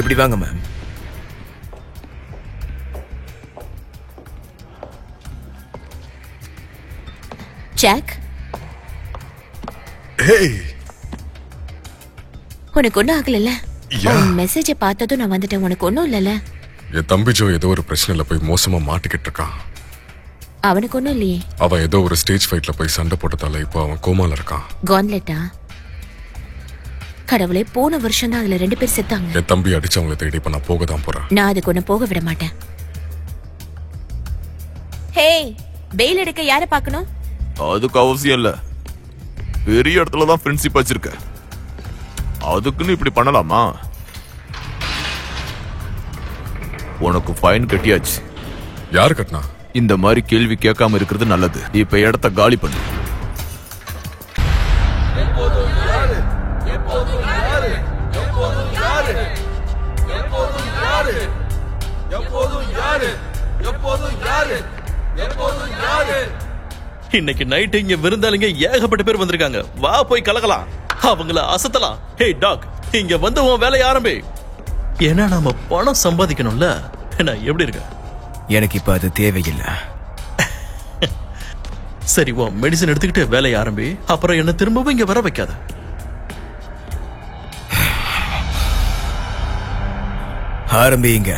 இப்படி வாங்க ma'am. Jack, உனக்கு ஒன்னும் ஆகல? மெசேஜ பார்த்ததும் நான் வந்துட்டேன். உனக்கு ஒன்னும் இல்லல? என் தம்பி ஜோ ஏதோ ஒரு பிரச்சனைல போய் மோசமா மாட்டிக்கிட்டு இருக்கான். அவனுக்கு ஒன்னும் இல்லையே? அவன் ஏதோ ஒரு ஸ்டேஜ் ஃபைட்ல போய் சண்டை போட்டதால இப்போ அவன் கோமால இருக்கான். கான்லெட்டா? கடவுளே, போன வருஷம் தான் அதுல 2 பேர் செத்தாங்க. என் தம்பி அடிச்சவங்களை தேடி இப்ப நான் போக தான் போறேன். நான் அதுக்கு ஒன்னும் போக விட மாட்டேன். ஹே, பெயில் எடுக்க யார பார்க்கணும்? அதுக்கு அவசியம் இல்ல. பெரிய இடத்துல தான் ஃப்ரெண்ட்ஷிப் வச்சிருக்க. அதுக்குன்னு இப்படி பண்ணலாமா? உனக்கு ஃபைன் கட்டியாச்சு. யாரு கட்டினா? இந்த மாதிரி கேள்வி கேட்காம இருக்கிறது நல்லது. இப்ப இடத்த காலி பண்ணு. இன்னைக்கு நைட் இங்க விருந்தாளிங்க ஏகப்பட்ட பேர் வந்திருக்காங்க. வா போய் கலக்கலாம், அவங்கள அசத்தலாம். ஹே டாக், இங்க வந்து உன் வேலையை ஆரம்பி. ஏன்னா நாம பணம் சம்பாதிக்கணும்ல. என்ன எப்படி இருக்க? எனக்கு இப்ப அது தேவையில்லை. சரி, உன் மெடிசன் எடுத்துக்கிட்டு வேலையை ஆரம்பி. அப்புறம் என்ன திரும்பவும் இங்க வர வைக்காத. ஆரம்பிங்க.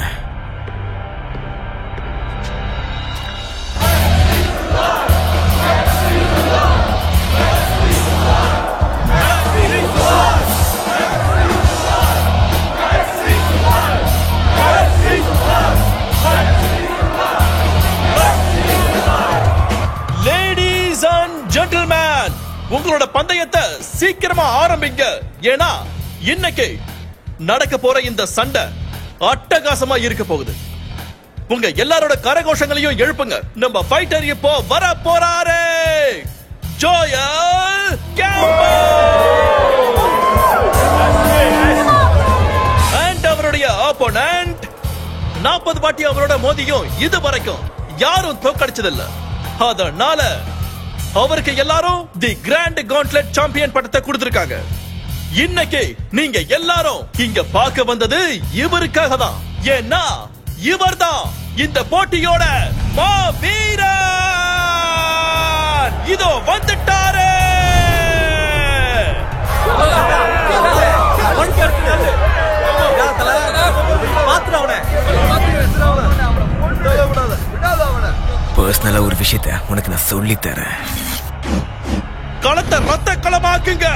உங்களோட பந்தயத்தை சீக்கிரமா ஆரம்பிங்க. ஏன்னா இன்னைக்கு நடக்க போற இந்த சண்டை அட்டகாசமா இருக்க போகுது. உங்க எல்லாரோட கரகோஷங்களையும் எழுப்புங்க. நம்ம ஃபைட்டர் இப்போ வர போறாரு. ஜோயல் கேம்பல் and அவருடைய ஆப்போனன்ட். 40 வாட்டி அவரோட மோதியும் இது வரைக்கும் யாரும் தோக்கடிச்சதில்ல. அதனால அவருக்கு எல்லாரும் தி கிராண்ட் கான்ட்லெட் சாம்பியன் பட்டத்தை கொடுத்திருக்காங்க. இன்னைக்கு நீங்க எல்லாரும் இங்க பார்க்க வந்தது இவருக்காக தான். ஏன்னா இவர்தான் இந்த போட்டியோட மாவீரன். இதோ வந்துட்டாரு. பர்சனலா ஒரு விஷயத்தை உனக்கு நான் சொல்லி தரேன். களத்தை ரத்த களமாக்குங்க.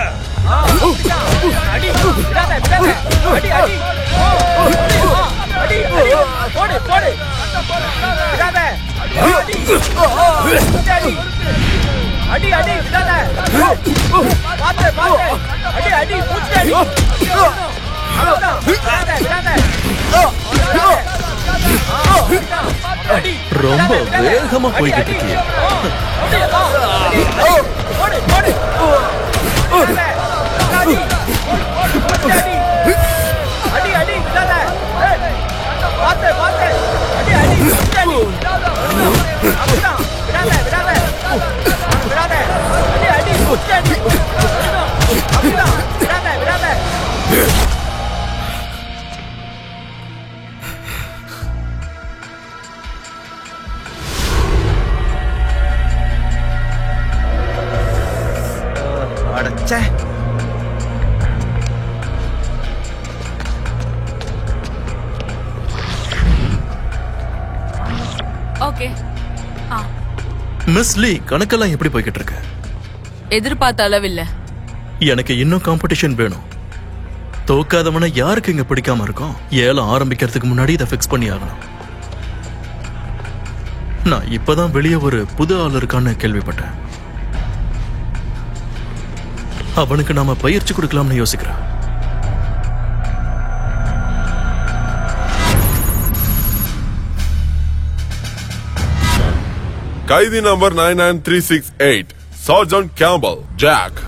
ரொம்ப வேகமா போய்கிட்டு இருக்கீங்க. ஓகே. மிஸ் லீ, கணக்கெல்லாம் எப்படி போய்கிட்டு இருக்கு? எதிர்பார்த்த அளவில்ல. எனக்கு இன்னும் காம்படிஷன் வேணும். தோக்காதவனை யாருக்கு இங்க பிடிக்காம இருக்கும்? ஏலம் ஆரம்பிக்கிறதுக்கு முன்னாடி இதை ஃபிக்ஸ் பண்ணி ஆகணும். நான் இப்பதான் வெளியே ஒரு புது ஆள் இருக்கான்னு கேள்விப்பட்டேன். அவனுக்கு நாம பயிற்சி கொடுக்கலாம்னு யோசிக்கிறேன். கைதி நம்பர் 99368 சர்ஜன் கேம்பல் ஜாக்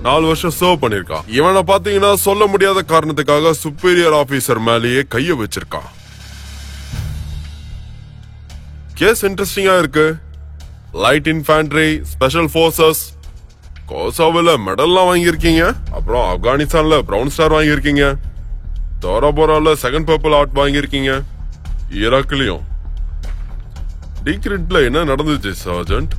4 வருஷம் சர்வ் பண்ணிருக்கான். இவனை பாத்தீங்கன்னா சொல்ல முடியாத காரணத்துக்காக சுப்பீரியர் ஆபீசர் மேலேயே கைய வச்சிருக்கான். கேஸ் இன்ட்ரெஸ்டிங்கா இருக்கு. லைட் இன்ஃபேண்ட்ரி, ஸ்பெஷல் போர்சஸ், கோசாவில மெடல்லாம் வாங்கியிருக்கீங்க. அப்புறம் ஆப்கானிஸ்தான்ல பிரவுன் ஸ்டார் வாங்கியிருக்கீங்க. தோராபோரால செகண்ட் பர்பிள் ஆர்ட் வாங்கியிருக்கீங்க. ஈராக்லயும் டீக்ரிட்ல என்ன நடந்துச்சு சர்ஜென்ட்?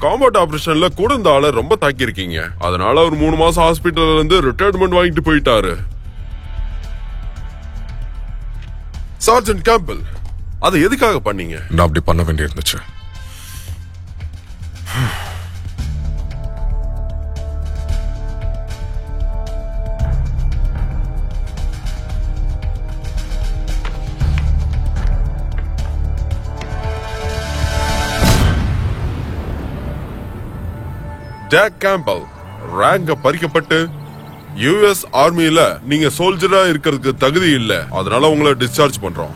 காம்பேட் ஆபரேஷன்ல கூட இந்த ஆளை ரொம்ப தாக்கியிருக்கீங்க. அதனால அவர் 3 மாசம் ஹாஸ்பிட்டல்ல இருந்து ரிட்டையர்மெண்ட் வாங்கிட்டு போயிட்டாரு. சர்ஜென்ட் கேம்பல், அதை எதுக்காக பண்ணீங்க? நான் அப்படி பண்ண வேண்டி இருந்துச்சு. ஜாக் கேம்பல் ரேங்க பறிக்கப்பட்டு யுஎஸ் ஆர்மியில நீங்க சோல்ஜரா இருக்கிறதுக்கு தகுதி இல்ல, அதனால உங்களை டிஸ்சார்ஜ் பண்றோம்.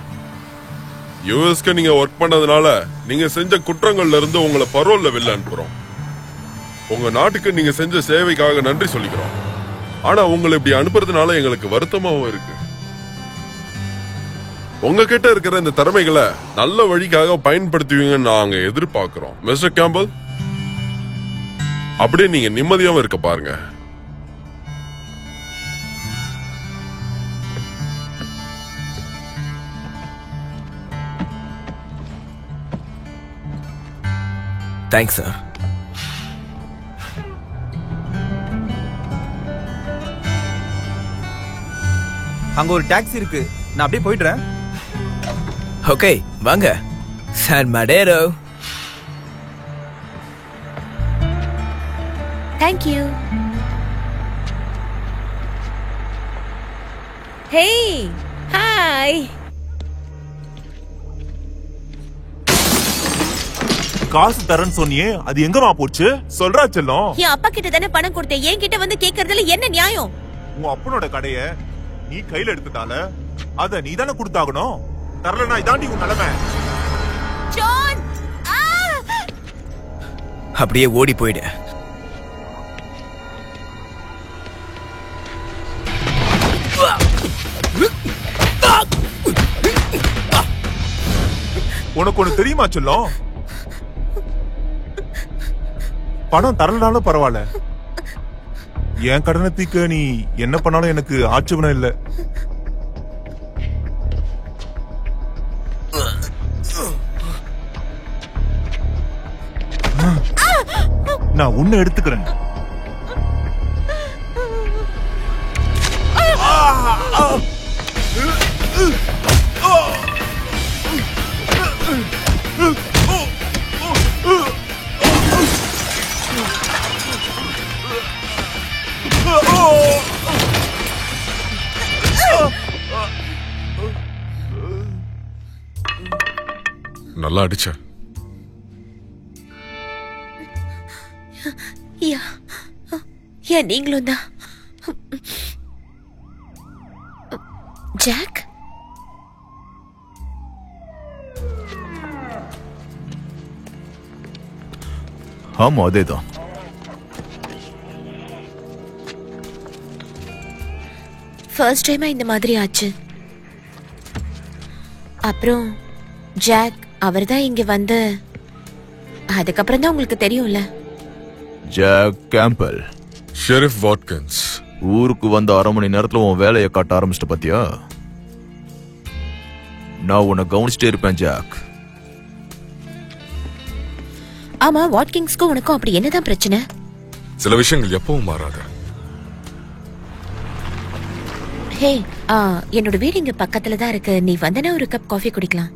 யுஎஸ்க்கு நீங்க ஒர்க் பண்ணதுனால நீங்க செஞ்ச குற்றங்கள்ல இருந்து உங்களை பரோல்ல வெளில அனுப்புறோம். உங்க நாட்டுக்கு நீங்க செஞ்ச சேவைக்காக நன்றி சொல்லிக்கிறோம். ஆனா உங்களை இப்படி அனுப்புறதுனால எங்களுக்கு வருத்தமாவும் இருக்கு. உங்ககிட்ட இருக்கிற இந்த திறமைகளை நல்ல வழிக்காக பயன்படுத்துவீங்கன்னு நாங்க எதிர்பார்க்கிறோம். மிஸ்டர் கேம்பல், அப்படியே நீங்க நிம்மதியாவும் இருக்க பாருங்க. Thanks sir. அங்க ஒரு டாக்ஸி இருக்கு, நான் அப்படியே போயிடுறேன். ஓகே வாங்க. San மடேரோ. Thank you. Hey, hi. காசு தரேன்னு சொன்னியே, அது எங்கமா போச்சு? சொல்றா செல்லம். என் அப்பா கிட்ட தானே பணம் கொடுத்தேன், என் கிட்ட வந்து கேக்குறதுல என்ன நியாயம்? உன் அப்பனோட கடைய நீ கையில எடுத்துட்டால அத நீ தானே கொடுத்தாகணும். தரலனா இதாண்டி உன் நிலைமை. ஜான், அப்படியே ஓடி போயிடு. உனக்கு ஒண்ணு தெரியுமா செல்லம்? பணம் தரலனாலும் பரவாயில்ல, என் கடனை தீக்க நீ என்ன பண்ணாலும் எனக்கு ஆட்சேபணம் இல்ல. நான் உன்னை எடுத்துக்கிறேன். நல்லா அடிச்ச. நீங்களும் தான் ஜாக்? ஆமா அதேதான். ஃபர்ஸ்ட் டைமா இந்த மாதிரி ஆச்சு. அப்புறம் ஜாக் அவர்தான் இங்க வந்து, அதுக்கப்புறம் தான் உங்களுக்கு தெரியும்ல. Jack Campbell, sheriff Watkins. ஊருக்கு வந்த 1/2 மணி நேரத்துல உன் வேலையை காட்ட ஆரம்பிச்சிட்ட பாத்தியா? நான் உன்னை கவனிச்சிட்டே இருப்பேன் ஜாக். ஆமா, வாட்கிங்ஸ்க்கும் உனக்கும் அப்படி என்னதான் பிரச்சனை? சில விஷயங்கள் எப்பவும் மாறாது. ஹே, என்னோட வீடு இங்க பக்கத்துல தான் இருக்கு. நீ வந்தனா ஒரு கப் காஃபி குடிக்கலாம்.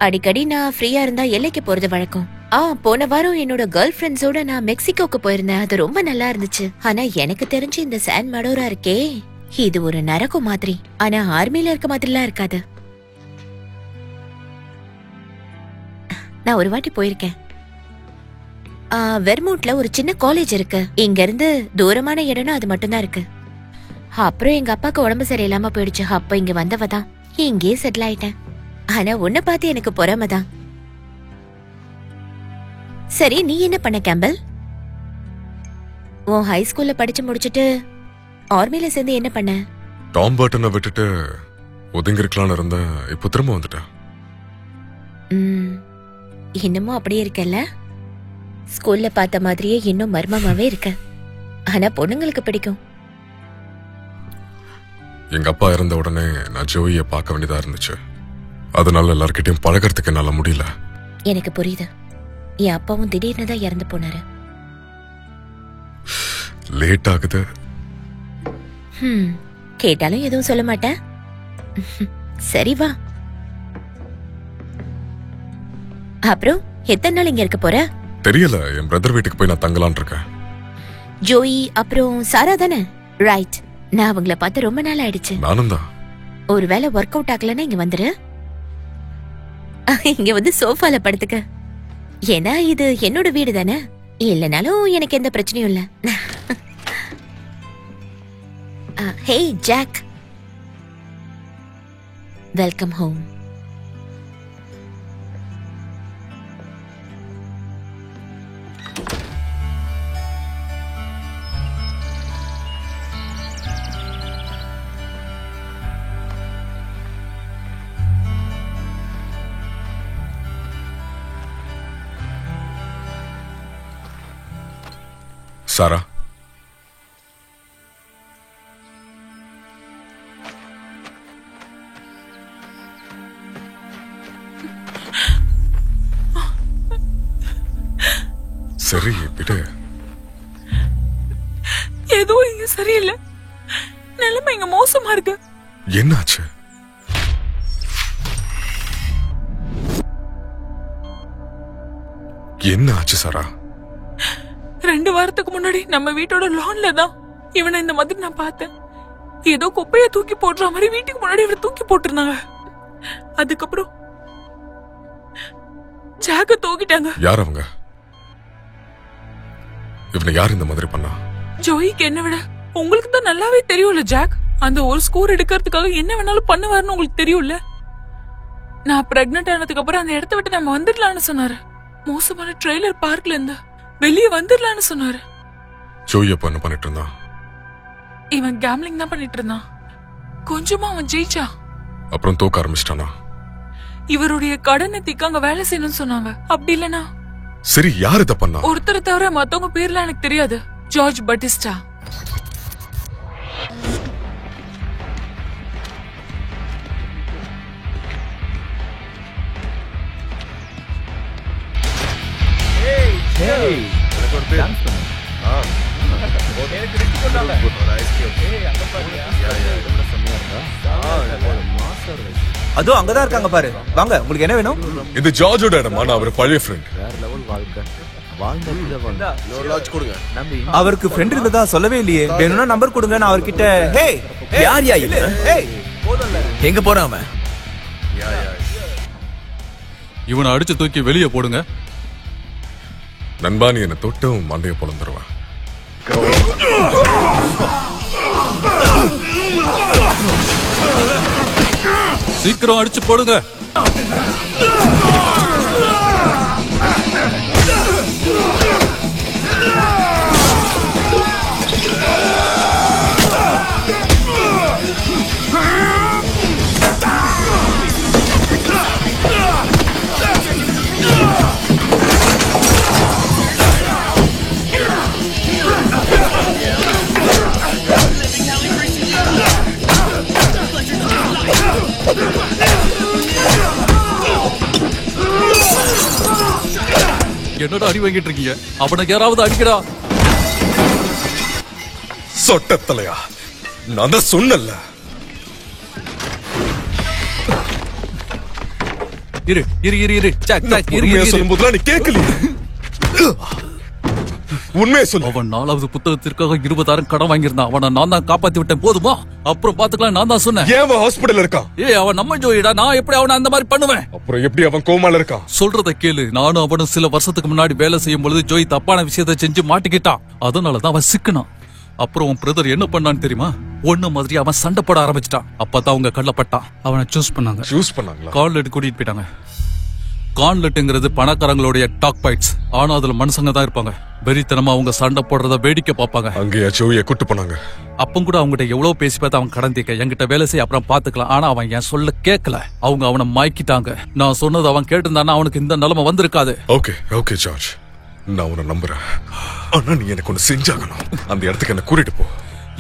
அடிக்கடி நான் ஃப்ரீயா இருந்தா எல்லைக்கு போறது வழக்கம். போன வாரம் என்னோட கேர்ள் ஃப்ரெண்ட்ஸோட நான் மெக்சிகோக்கு போயிருந்தேன். அது ரொம்ப நல்லா இருந்துச்சு. ஆனா எனக்கு தெரிஞ்சு இந்த சான் மடோரா இருக்கே, இது ஒரு நரகம் மாதிரி. ஆனா ஆர்மில இருக்க மாதிரிலாம் இருக்காது. நான் ஒரு வாட்டி போயிருக்கேன். வெர்மூட்ல ஒரு சின்ன காலேஜ் இருக்கு. இங்க இருந்து தூரமான இடம்னா அது மட்டும்தான் இருக்கு. அப்புறம் எங்க அப்பாக்கு உடம்பு சரியில்லாம போயிடுச்சு. அப்ப இங்க வந்தவதான் இங்கே செட்டில் ஆயிட்டேன். ஆனா உன்னை பார்த்து எனக்கு பொறாமதான். சரி, நீ என்ன பண்ண கேம்பல்? உன் ஹை ஸ்கூல்ல படிச்சு முடிச்சிட்டு ஆர்மில சேர்ந்து என்ன பண்ண? டாம் பர்ட்டனை விட்டுட்டு ஒதுங்கி இருக்கலாம்னு இருந்தேன். இப்போ திரும்ப வந்துட்டேன். இன்னமும் அப்படியே இருக்கல்ல? ஸ்கூல்ல பார்த்த மாதிரியே இன்னும் மர்மமாவே இருக்க. ஆனா பொண்ணுங்களுக்கு பிடிக்கும். எங்க அப்பா இறந்த உடனே நான் ஜோயியை பார்க்க வேண்டியதா இருந்துச்சு. அதனால எல்லார்கிட்டயும் பழகிறதுக்கு என்னால முடியல. எனக்கு புரியுது. என் அப்பாவும் திடீர்னு தான் இறந்து போனாரு. லேட் ஆகுது. கேட்டாலும் எதுவும் சொல்ல மாட்டேன். சரி வா. அப்புறம் எத்தனை நாள் இங்க இருக்க போற? தெரியல, என் பிரதர் வீட்டுக்கு போய் நான் தங்கலான் இருக்கேன். ஜோயி அப்புறம் சாரா தானே? ரைட். நான் அவங்கள பார்த்து ரொம்ப நாள் ஆயிடுச்சு. நானும் தான். ஒருவேளை ஒர்க் அவுட் ஆகலன்னா இங்க வந்துரு. இங்க வந்து சோஃபால படுத்துக்க. ஏன்னா இது என்னோட வீடு தானே. இல்லனாலும் எனக்கு எந்த பிரச்சனையும் இல்ல. ஹே ஜாக், வெல்கம் ஹோம். சாரா, சரி விடு. ஏதோ இங்க சரியில்லை. நிலைமை இங்க மோசமா இருக்கு. என்னாச்சு? என்ன ஆச்சு சாரா? 2 வாரத்துக்கு முன்னாடி நம்ம வீட்டோட லான்ல தான் இவனை இந்த மாதிரி நான் பார்த்தேன். ஏதோ குப்பைய தூக்கி போடுற மாதிரி வீட்டுக்கு முன்னாடி இவரை தூக்கி போட்டிருந்தாங்க. அதுக்கப்புறம் ஜாக்க தூக்கிட்டாங்க. யார் அவங்க? இவனை யார் இந்த மாதிரி பண்ணா? ஜோயிக்கு என்ன விட உங்களுக்கு தான் நல்லாவே தெரியும்ல ஜாக். அந்த ஒரு ஸ்கோர் எடுக்கிறதுக்காக என்ன வேணாலும் பண்ணுவாருன்னு உங்களுக்கு தெரியும்ல. நான் பிரெக்னன்ட் ஆனதுக்கு அப்புறம் அந்த இடத்த விட்டு நம்ம வந்துடலாம்னு சொன்னாரு. மோசமான ட்ரெய்லர் பார்க்ல இருந்து வெளியே வந்துடலாம்னு சொன்னாரு. ஜோய் அப்ப என்ன பண்ணிட்டு இருந்தான்? இவன் கேம்லிங் தான் பண்ணிட்டு இருந்தான். கொஞ்சமா அவன் ஜெயிச்சா. அப்புறம் தோக்க ஆரம்பிச்சிட்டானா? இவருடைய கடனை திக்க அங்க வேலை செய்யணும்னு சொன்னாங்க. அப்படி இல்லனா சரி, யார் இத பண்ணா? ஒருத்தரை தவிர மத்தவங்க பேர்ல எனக்கு தெரியாது. George Batista. அதோ அங்கதான் இருக்காங்க பாரு. வாங்க, உங்களுக்கு என்ன வேணும்? இது ஜார்ஜோட இடமா? நான் அவர் பழைய ஃப்ரெண்ட். அவருக்கு ஃப்ரெண்ட் இருந்ததா சொல்லவே இல்லையே. வேணும்னா நம்பர் கொடுங்க, நான் அவர்கிட்ட. ஹே, யார் யா இல்ல? எங்க போறான் அவன்? இவனை அடிச்சு தூக்கி வெளியே போடுங்க. நண்பா, நீ என்ன தொட்டும் மண்டைய பொழந்துருவான். சீக்கிரம் அடிச்சு போடுங்க. என்னடா அடி வாங்கிட்டு இருக்கீங்க? அவனை யாராவது அடிக்கடா. சொட்டத்தலையா, நான் தான் சொன்னல. இரு இரு இரு இரு ஜாக் ஜாக் இரு இரு. சொல்லும்போது நீ கேட்கல. உண்மையை சொல்லு. அவன் 4வது புத்தகத்திற்காக 20,000 கடன் வாங்கியிருந்தான். அவனை நான் தான் காப்பாத்தி விட்டேன். போதுமா? அப்புறம் பாத்துக்கலாம். நான் தான் சொன்னேன். ஏன் அவன் ஹாஸ்பிடல்ல இருக்கான்? அவன் நம்ம ஜோயிடா. நான் எப்படி அவனை அந்த மாதிரி பண்ணுவேன்? அப்புறம் எப்படி அவன் கோமால இருக்கான்? சொல்றத கேளு. நானும் அவனும் சில வருஷத்துக்கு முன்னாடி வேலை செய்யும் பொழுது ஜோய் தப்பான விஷயத்தை செஞ்சு மாட்டிக்கிட்டான். அதனாலதான் அவன் சிக்கனான். அப்புறம் உன் பிரதர் என்ன பண்ணான்னு தெரியுமா? ஒண்ணு மாதிரி அவன் சண்டை போட ஆரம்பிச்சிட்டான். அப்பதான் அவங்க கள்ளப்பட்டான். அவனை சூஸ் பண்ணாங்களா? கார்லெட் கூட்டிட்டு போயிட்டாங்க. கார்லெட்டுங்கிறது பணக்காரங்களுடைய டாக் பைட்ஸ். ஆனா அதுல மனுஷங்க தான் இருப்பாங்க. வெறித்தனமா அவங்க சண்டை போடுறத வேடிக்கை பார்ப்பாங்க. அங்கேயா ஜோயை கூட்டு போனாங்க? அப்ப கூட அவங்ககிட்ட எவ்வளவு பேசி பார்த்து அவன் கடன் தீக்க என்கிட்ட வேலை செய்ய அப்புறம் பாத்துக்கலாம். ஆனா அவன் என் சொல்ல கேட்கல. அவங்க அவனை மாய்க்கிட்டாங்க. நான் சொன்னது அவன் கேட்டிருந்தானா அவனுக்கு இந்த நிலைமை வந்திருக்காது. ஓகே ஓகே ஜார்ஜ், நான் உன்னை நம்புறேன். ஆனா நீ எனக்கு ஒண்ணு செஞ்சாகணும். அந்த இடத்துக்கு என்ன கூட்டிட்டு போ.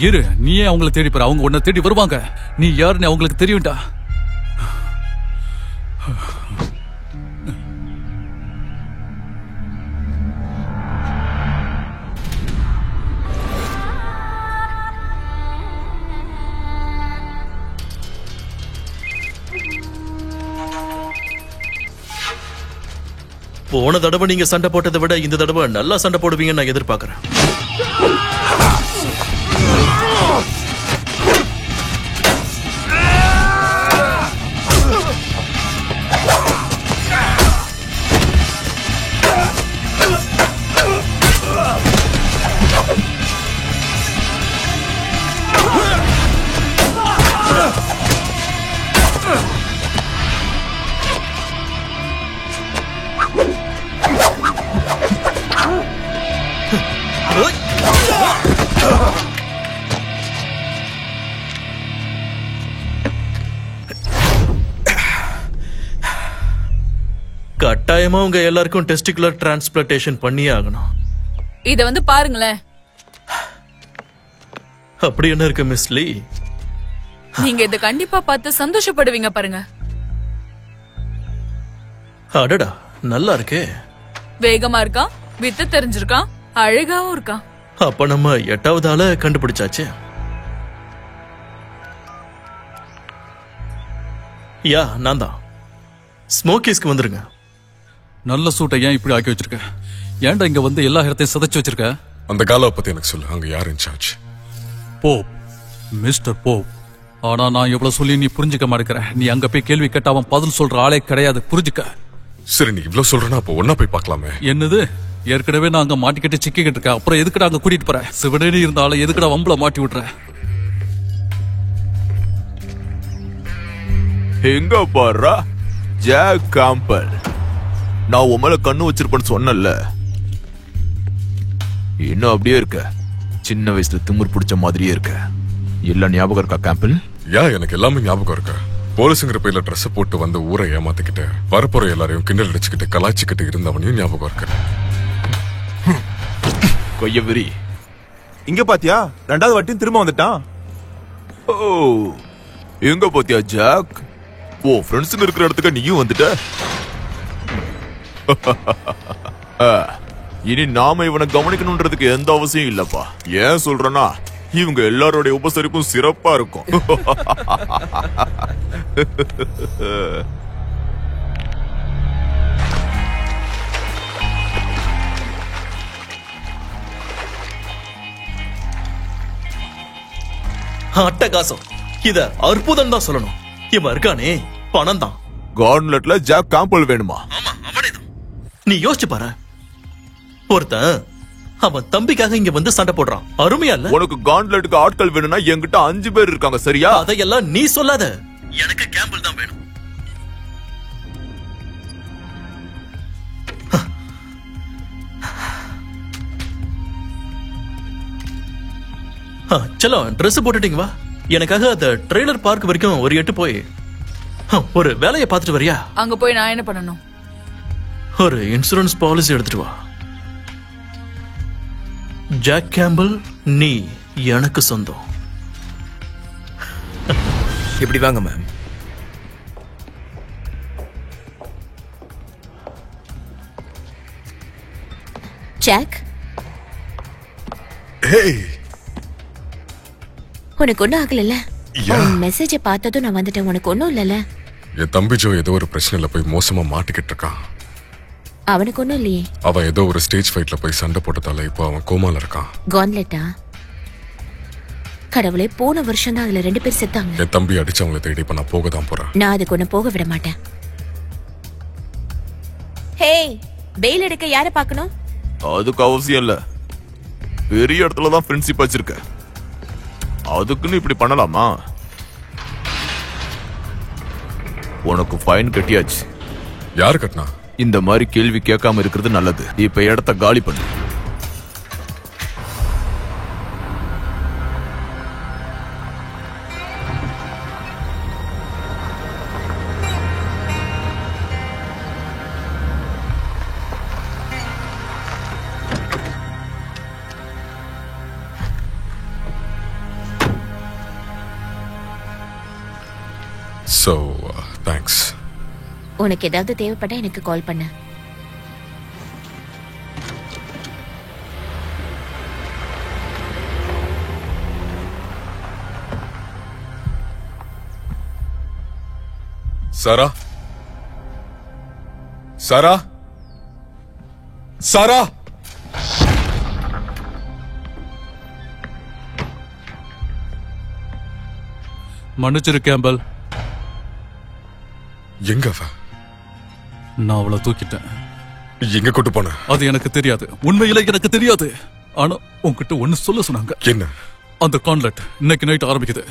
இரு, நீயே அவங்களை தேடி போற. அவங்க உன்னை தேடி வருவாங்க. நீ யாருன்னு அவங்களுக்கு தெரியும்டா. போன தடவை நீங்க சண்டை போட்டதை விட இந்த தடவை நல்லா சண்டை போடுவீங்கன்னு நான் எதிர்பார்க்கிறேன். கட்டாயமா உங்க எல்லாருக்கும் டெஸ்டிகுலர் டிரான்ஸ்பிளான்டேஷன் பண்ணியே ஆகணும். இத பாருங்களேன். அப்படி என்ன இருக்கு மிஸ் லீ? நீங்க இத கண்டிப்பா பார்த்து சந்தோஷப்படுவீங்க பாருங்க. அடடா, நல்லா இருக்கே. வேகமா இருக்கான், வித்து தெரிஞ்சிருக்கான், அழகாவும் இருக்கான். அப்ப நம்ம 8வது ஆள கண்டுபிடிச்சாச்சு. யா, நான் தான். ஸ்மோக்கிஸ்க்கு வந்துருங்க. நல்ல சூட்டை ஏன் இப்படி ஆக்கி வச்சிருக்க? ஏன்டா இங்க வந்து எல்லா இடத்தையும் சதைச்சு வச்சிருக்க? அந்த காலாவை பத்தி எனக்கு சொல்லு. அங்க யார் இன்சார்ஜ்? Pope, mister Pope. ஆனா நான் எவ்வளவு சொல்லி நீ புரிஞ்சுக்க மாட்டேங்கிற. நீ அங்க போய் கேள்வி கேட்ட அவன் பதில் சொல்ற ஆளே கிடையாது. புரிஞ்சுக்க. சரி, நீ இவ்வளவு சொல்றனா அப்ப ஒன்னா போய் பார்க்கலாமே. என்னது? ஏற்கனவே நான் அங்க மாட்டிக்கிட்டு சிக்கிக்கிட்டு இருக்கேன். அப்புறம் எதுக்குடா அங்க கூட்டிட்டு போற? சிவனேனி இருந்தாலும் எதுக்குடா வம்புல மாட்டி விட்டுற? எங்க பாரு ஜாக் கேம்பல். நான் உன் மேல கண்ணு வச்சிருப்பேன்னு சொன்னல. இன்னும் அப்படியே இருக்க. சின்ன வயசுல திமிர் பிடிச்ச மாதிரியே இருக்க. எல்லாம் ஞாபகம் இருக்கா கேம்பல்? எனக்கு எல்லாமே ஞாபகம் இருக்கு. போலீஸுங்கிற பேர்ல ட்ரெஸ் போட்டு வந்து ஊரை ஏமாத்திக்கிட்டு வரப்போற எல்லாரையும் கிண்டல் அடிச்சுக்கிட்டு கலாய்ச்சிக்கிட்டு இருந்தவனையும் ஞாபகம் இருக்கு. கொய்யவிரி, இங்க பாத்தியா? 2வது வாட்டியும் திரும்ப வந்துட்டான். ஓ, எங்க பாத்தியா ஜாக்? ஓ, ஃப்ரெண்ட்ஸுங்க இருக்கிற இடத்துக்கு நீயும் வந்துட்ட. இனி நாம இவனை கவனிக்கணும்ன்றதுக்கு எந்த அவசியம் இல்லப்பா. ஏன் சொல்றேன்னா, இவங்க எல்லாரோட உபசரிப்பும் சிறப்பா இருக்கும். அட்டகாசம். இத அற்புதம் தான் சொல்லணும். இவன் இருக்கானே, பணம் தான். கார்ன்லெட்ல ஜாக் கேம்பல் வேணுமா? ஆமா, அவனேதான். நீ யோசிச்சு பாரு. ஒருத்தன் அவன் தம்பிக்காக இங்க வந்து சண்டை போடுறான். அருமையா இல்ல? உனக்கு கார்ன்லெட்டுக்கு ஆட்கள் வேணும்னா என்கிட்ட 5 பேர் இருக்காங்க, சரியா? அதையெல்லாம் நீ சொல்லாத. எனக்கு கேம்பல் தான் வேணும். சலோ, ட்ரெஸ் போட்டுட்டீங்க வா. எனக்காக அந்த ட்ரெய்லர் பார்க் வரைக்கும் ஒரு 8 போய் ஒரு வேலையை பார்த்துட்டு வரியா? அங்க போய் நான் என்ன பண்ணணும்? ஒரு இன்சூரன்ஸ் பாலிசி எடுத்துட்டு வா. ஜாக் கேம்பல், நீ எனக்கு சொந்தம். இப்படி வாங்க மேம். ஜாக், உனக்கு ஒண்ணும் ஆகல? மெசேஜ பார்த்ததும் நான் வந்துட்டேன். உனக்கு ஒண்ணும் இல்லல? என் தம்பி ஜோ ஏதோ ஒரு பிரச்சனையில போய் மோசமா மாட்டிக்கிட்டு இருக்கான். அவனுக்கு ஒண்ணும் இல்லையே. அவன் ஏதோ ஒரு ஸ்டேஜ் ஃபைட்ல போய் சண்டை போட்டதால இப்போ அவன் கோமால இருக்கான். கான்லெட்டா? கடவுளே, போன வருஷம் தான் அதுல 2 பேர் செத்தாங்க. என் தம்பி அடிச்சவங்களை தேடி இப்ப நான் போக தான் போறேன். நான் அதுக்கு ஒண்ணு போக விட மாட்டேன். ஹே, பெயில் எடுக்க யாரை பார்க்கணும்? அதுக்கு அவசியம் இல்ல. பெரிய இடத்துல தான் ஃப்ரெண்ட்ஷிப் வச்சிருக்க. அதுக்குன்னு இப்படி பண்ணலாமா? உனக்கு ஃபைன் கட்டியாச்சு. யாரு கட்டினா? இந்த மாதிரி கேள்வி கேட்காம இருக்கிறது நல்லது. இப்ப இடத்த காலி பண்ணு. So, thanks. உனக்கு ஏதாவது தேவைப்பட்டா எனக்கு கால் பண்ணு. சாரா சாரா சாரா மன்னிச்சிரு கேம்பல். எங்க அவ? நான் அவளை தூக்கிட்டேன். எங்க கூட்டு போன? அது எனக்கு தெரியாது, உண்மையில எனக்கு தெரியாது. ஆனா உன்கிட்ட ஒண்ணு சொல்ல சொன்னாங்க. என்ன? அந்த கான்லெட் இன்னைக்கு நைட் ஆரம்பிக்குது.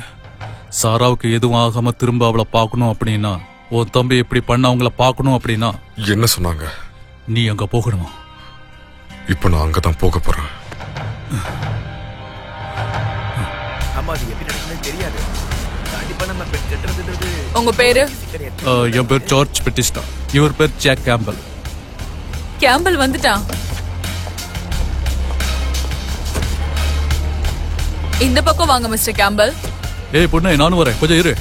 சாராவுக்கு எதுவும் ஆகாம திரும்ப அவளை பார்க்கணும் அப்படின்னா, உன் தம்பி எப்படி பண்ண அவங்கள பார்க்கணும் அப்படின்னா. என்ன சொன்னாங்க? நீ அங்க போகணும். இப்ப நான் அங்கதான் போக போறேன். உங்க பேரு? என் பேர் ஜார்ஜ் பெட்டிஸ்டா. இவர் பேர் ஜாக் கேம்பல். கேம்பல் வந்துட்டான். இந்த பக்கம் வாங்க மிஸ்டர் கேம்பல். ஏய் பொண்ணே, நானும் வரேன், கொஞ்சம் இரு.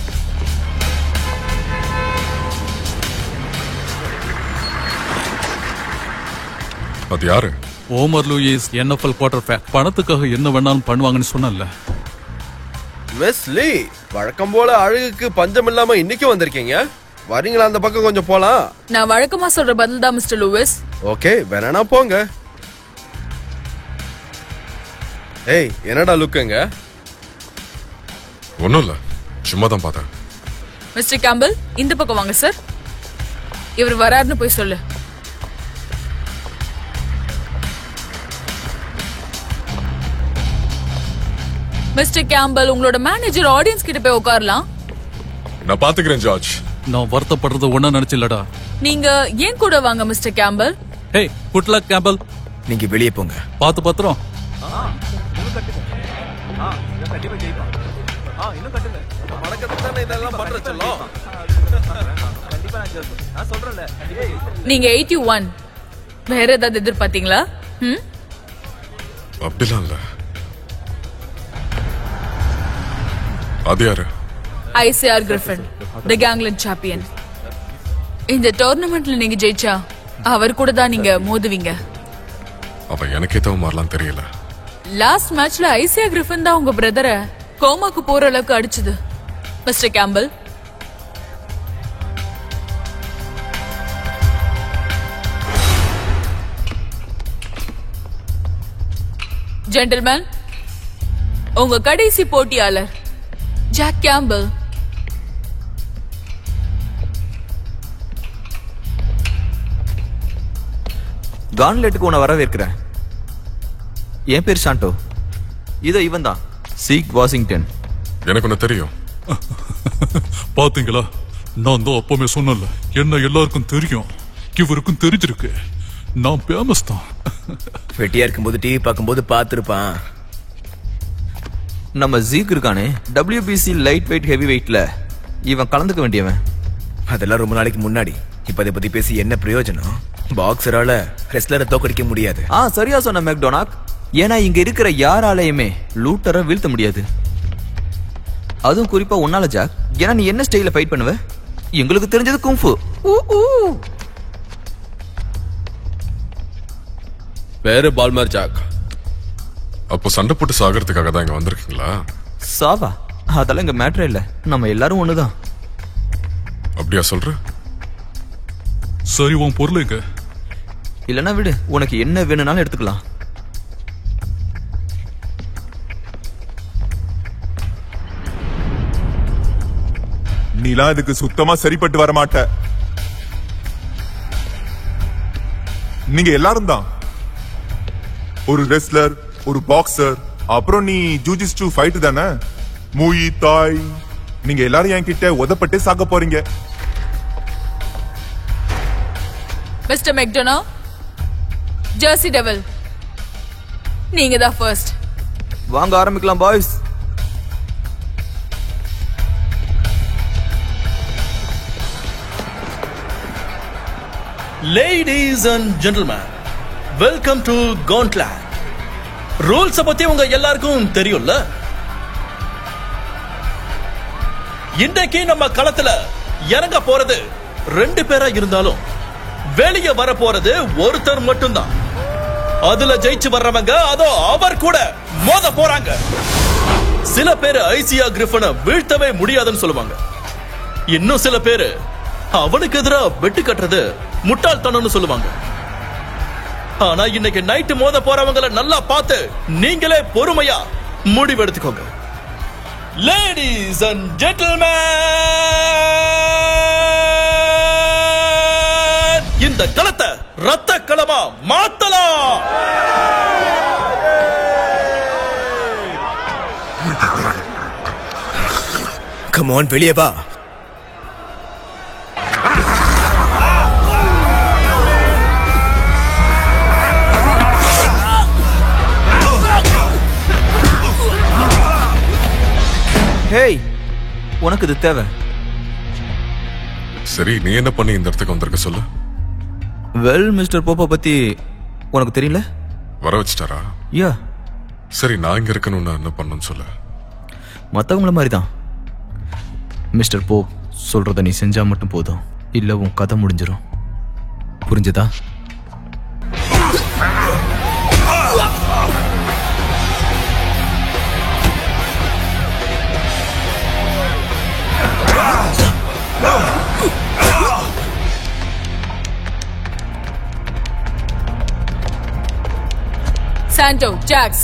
அது யாரு? Omar Lewis, NFL quarterback. பணத்துக்காக என்ன வேணாலும் பண்ணுவாங்கன்னு சொன்னல. வெஸ்லி, வழக்கம் போல அழகுக்கு பஞ்சம் இல்லாம இன்னைக்கு வந்திருக்கீங்க. வரீங்களா அந்த பக்கம் கொஞ்சம் போலாம்? நான் வழக்கமா சொல்ற பதில் தான் மிஸ்டர் லூயிஸ். ஓகே, வேணா போங்க. ஏய், என்னடா லுக்குங்க? ஒண்ணும் இல்ல, சும்மா தான் பார்த்தேன். மிஸ்டர் கேம்பல், இந்த பக்கம் வாங்க சார். இவர் வராருன்னு போய் சொல்லு. மிஸ்டர் கேம்பல், உங்களோட மேனேஜர் ஆடியன்ஸ் கிட்ட போய் உட்காரலாம். நான் பாத்துக்கிறேன் ஜார்ஜ். நான் வருத்தப்படுறது ஒண்ணு நினைச்சில்லடா. நீங்க ஏன் கூட வாங்க மிஸ்டர் கேம்பல். ஹே, குட் லக் கேம்பல். நீங்க வெளியே போங்க. பாத்து பத்திரம். நீங்க 81. வேற ஏதாவது எதிர்பார்த்தீங்களா? அப்படிலாம் இல்ல. அது யாரு? ஐசிஆர் கிரிஃபின், தி கேங்லண்ட் சாம்பியன். இந்த டோர்னமெண்ட்ல நீங்க ஜெயிச்சா அவர் கூட தான் நீங்க மோதுவீங்க. அவ எனக்கே தவிர மாறலாம் தெரியல. லாஸ்ட் மேட்ச்ல ஐசிஆர் கிரிஃபின் தான் உங்க பிரதரை கோமாக்கு போற அளவுக்கு அடிச்சது. மிஸ்டர் கேம்பல், ஜென்டில்மேன், உங்க கடைசி போட்டியாளர் ஜாக் கேம்பல். கான்லெட்டுக்கு உன்னை வரவேற்கிறேன். என் பேர் ஷாண்டோ. இதோ இவன் தான் சீக் வாஷிங்டன். எனக்கு ஒண்ணு தெரியும். பாத்தீங்களா, நான் தான் அப்பவே சொன்னல, என்ன எல்லாருக்கும் தெரியும். இவருக்கும் தெரிஞ்சிருக்கு. நான் ஃபேமஸ் தான். வெட்டியா இருக்கும்போது டிவி பார்க்கும்போது பார்த்திருப்பான். நம்ம ஜீக் இருக்கானே, WBC லைட் வெயிட் ஹெவி வெயிட்ல இவன் கலந்துக்க வேண்டியவன். அதெல்லாம் ரொம்ப நாளைக்கு முன்னாடி. இப்ப அதை பத்தி பேசி என்ன பிரயோஜனம்? பாக்ஸரால ரெஸ்லரை தோக்கடிக்க முடியாது. சரியா சொன்ன மெக்டொனால்ட். ஏன்னா இங்க இருக்கிற யாராலையுமே லூட்டரை வீழ்த்த முடியாது. அதுவும் குறிப்பா உன்னால ஜாக். ஏன்னா நீ என்ன ஸ்டைல ஃபைட் பண்ணுவ? எங்களுக்கு தெரிஞ்சது குங்ஃபு. பேரு பால்மர் ஜாக். அப்போ சண்டை போட்டு சாகிறதுக்காக தான் இங்க வந்திருக்கீங்களா? சாவா? அதெல்லாம் இங்க மேட்டரே இல்ல. நம்ம எல்லாரும் ஒண்ணுதான். அப்படியா சொல்ற? சரி, உன் பொருள் எங்க? இல்லனா விடு, உனக்கு என்ன வேணும்னாலும் எடுத்துக்கலாம். நீலாம் இதுக்கு சுத்தமா சரிப்பட்டு வர மாட்ட. நீங்க எல்லாரும் தான் ஒரு ரெஸ்லர், ஒரு பாக்ஸர், அப்புறம் நீ ஜூஜிஸ்டு ஃபைட் தானே, மூயி தாய். நீங்க எல்லாரும் என்கிட்ட உதப்பட்டு சாக போறீங்க. மிஸ்டர் மெக்டொனா, ஜெர்சி டெவில், நீங்க தான் ஃபர்ஸ்ட். வாங்க ஆரம்பிக்கலாம் boys. Ladies and gentlemen, welcome to Gauntlet. Rules பத்தி உங்க எல்லாருக்கும் தெரியும்ல? இன்னைக்கு நம்ம களத்துல இறங்க போறது 2 பேரா இருந்தாலும் வெளியே வர போறது ஒருத்தர் மட்டும்தான். அதுல ஜெயிச்சு வர்றவங்க அதோ அவர் கூட மோத போறாங்க. சில பேரு ஐசியா கிரிஃபனை வீழ்த்தவே முடியாதுன்னு சொல்லுவாங்க. இன்னும் சில பேரு அவனுக்கு எதிரா வெட்டு கட்டுறது முட்டாள்தனம்னு சொல்லுவாங்க. ஆனா இன்னைக்கு நைட்டு மோத போறவங்களை நல்லா பார்த்து நீங்களே பொறுமையா முடிவெடுத்துக்கோங்க. லேடிஸ் அண்ட் ஜென்டில்மேன், இந்த களத்தை ரத்த களமா மாத்தலாம். கம் ஆன், வெளியே வா. ஹேய், உனக்கு இது தேவை? சரி, நீ என்ன பண்ணி இந்த இடத்துக்கு வந்திருக்க சொல்லு. வெல், மிஸ்டர் போப்பா பத்தி உனக்கு தெரியல? வர வச்சிட்டாரா? யா. சரி, நான் இங்க இருக்கணும்னா என்ன பண்ணணும்னு சொல்லு. மற்றவங்கள மாதிரி தான் மிஸ்டர் போப் சொல்றத நீ செஞ்சா மட்டும் போதும், இல்ல உன் கதை முடிஞ்சிடும். புரிஞ்சதா? சாண்டோ, ஜாக்ஸ்,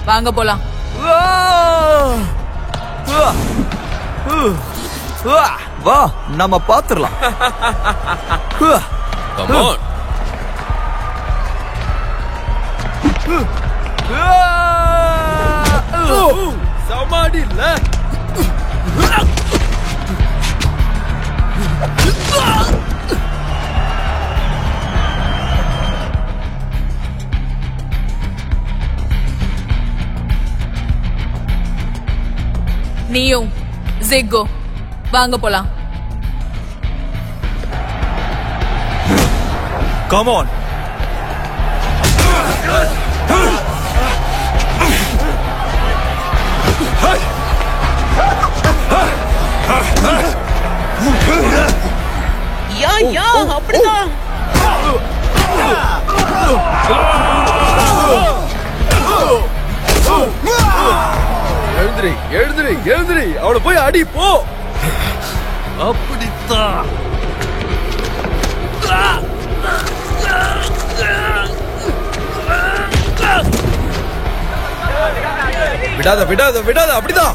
வாங்க போலாம். வா, நாம பாத்துறலாம். சமாடி இல்ல. நீயும் ஜிக்கோ வாங்க போலாம். Come on. யா அப்படிதான். எழுந்திரி எழுந்திரி எழுந்திரி, அவளை போய் அடி போ. அப்படித்தான். விடாத விடாத விடாத, அப்படிதான்.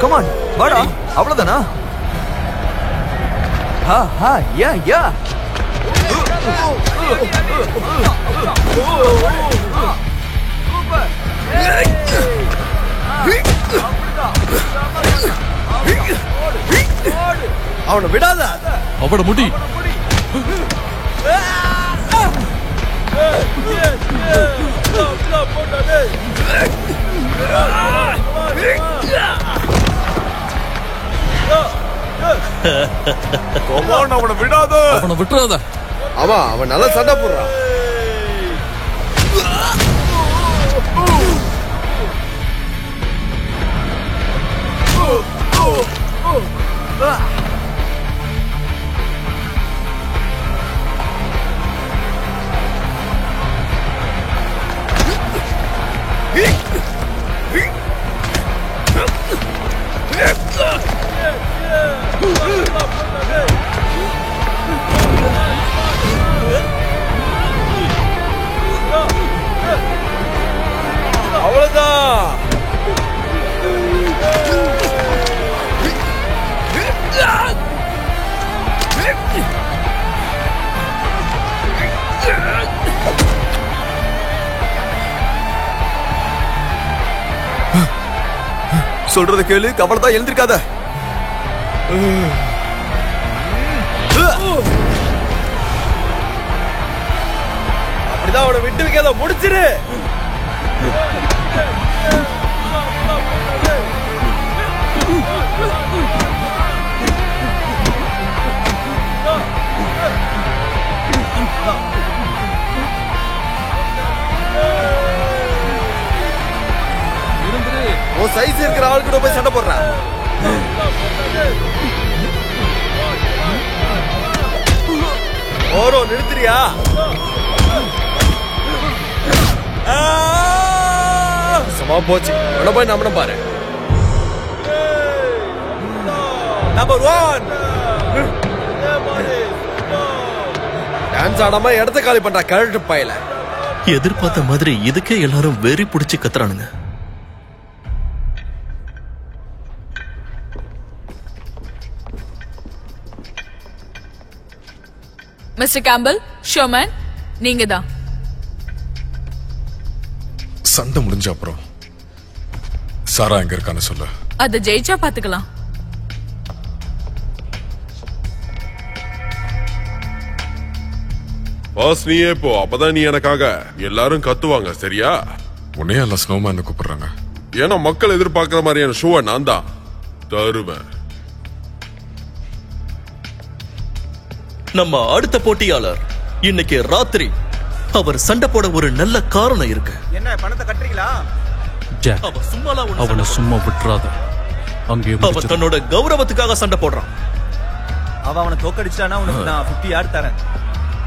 கமான், வாடா. அவ்வளவுதானா? ஹா ஹா, யா யா. அவனை விடாத. அவட முடி. அவனை விடாத. அவனை விட்டுறாத. ஆமா, அவன் நல்லா சண்டை போடுறான். அவ்வளவுதான். சொல்றத கேளு, கவலை தான், எழுந்திருக்காத. அப்படிதான், அவனை விட்டு வைக்காத, முடிச்சிரு. உன் சைஸ் இருக்கிற ஆள் கூட போய் சண்டை போடுறான். ஓரோ நிறுத்துறியா? சமா போச்சு. உள்ள போய் நம்மளும் பாரு. நம்பர் 1 டான்ஸ் ஆடாம இடத்த காலி பண்றா கழட்டு பையல. எதிர்பார்த்த மாதிரி இதுக்கே எல்லாரும் வெறி பிடிச்சு கத்துறானுங்க. மிஸ்டர் கேம்பல், ஷோமேன், நீங்க தான். சண்டை முடிஞ்ச அப்புறம் சாரா எங்க இருக்கான்னு சொல்ல. அத ஜெயிச்சா பாத்துக்கலாம். பாஸ் நீயே போ, அப்பதான் நீ எனக்காக எல்லாரும் கத்துவாங்க. சரியா? உன்னையே எல்லாம் ஸ்னோமேன் கூப்பிடுறாங்க. ஏன்னா மக்கள் எதிர்பார்க்கிற மாதிரியான ஷோவை நான் தான் தருவேன். நம்ம அடுத்த போட்டியாளர் இன்னைக்கு ராத்திரி அவர் சண்டை போட ஒரு நல்ல காரணம் இருக்கு. என்ன பணத்தை கட்டுறீங்களா? ஜாக், அவனை சும்மா விட்டுறாத. அங்கே அவன் தன்னோட கௌரவத்துக்காக சண்டை போடுறான். அவனை தோக்கடிச்சானா உனக்கு நான் 50 யார்ட் தரேன்.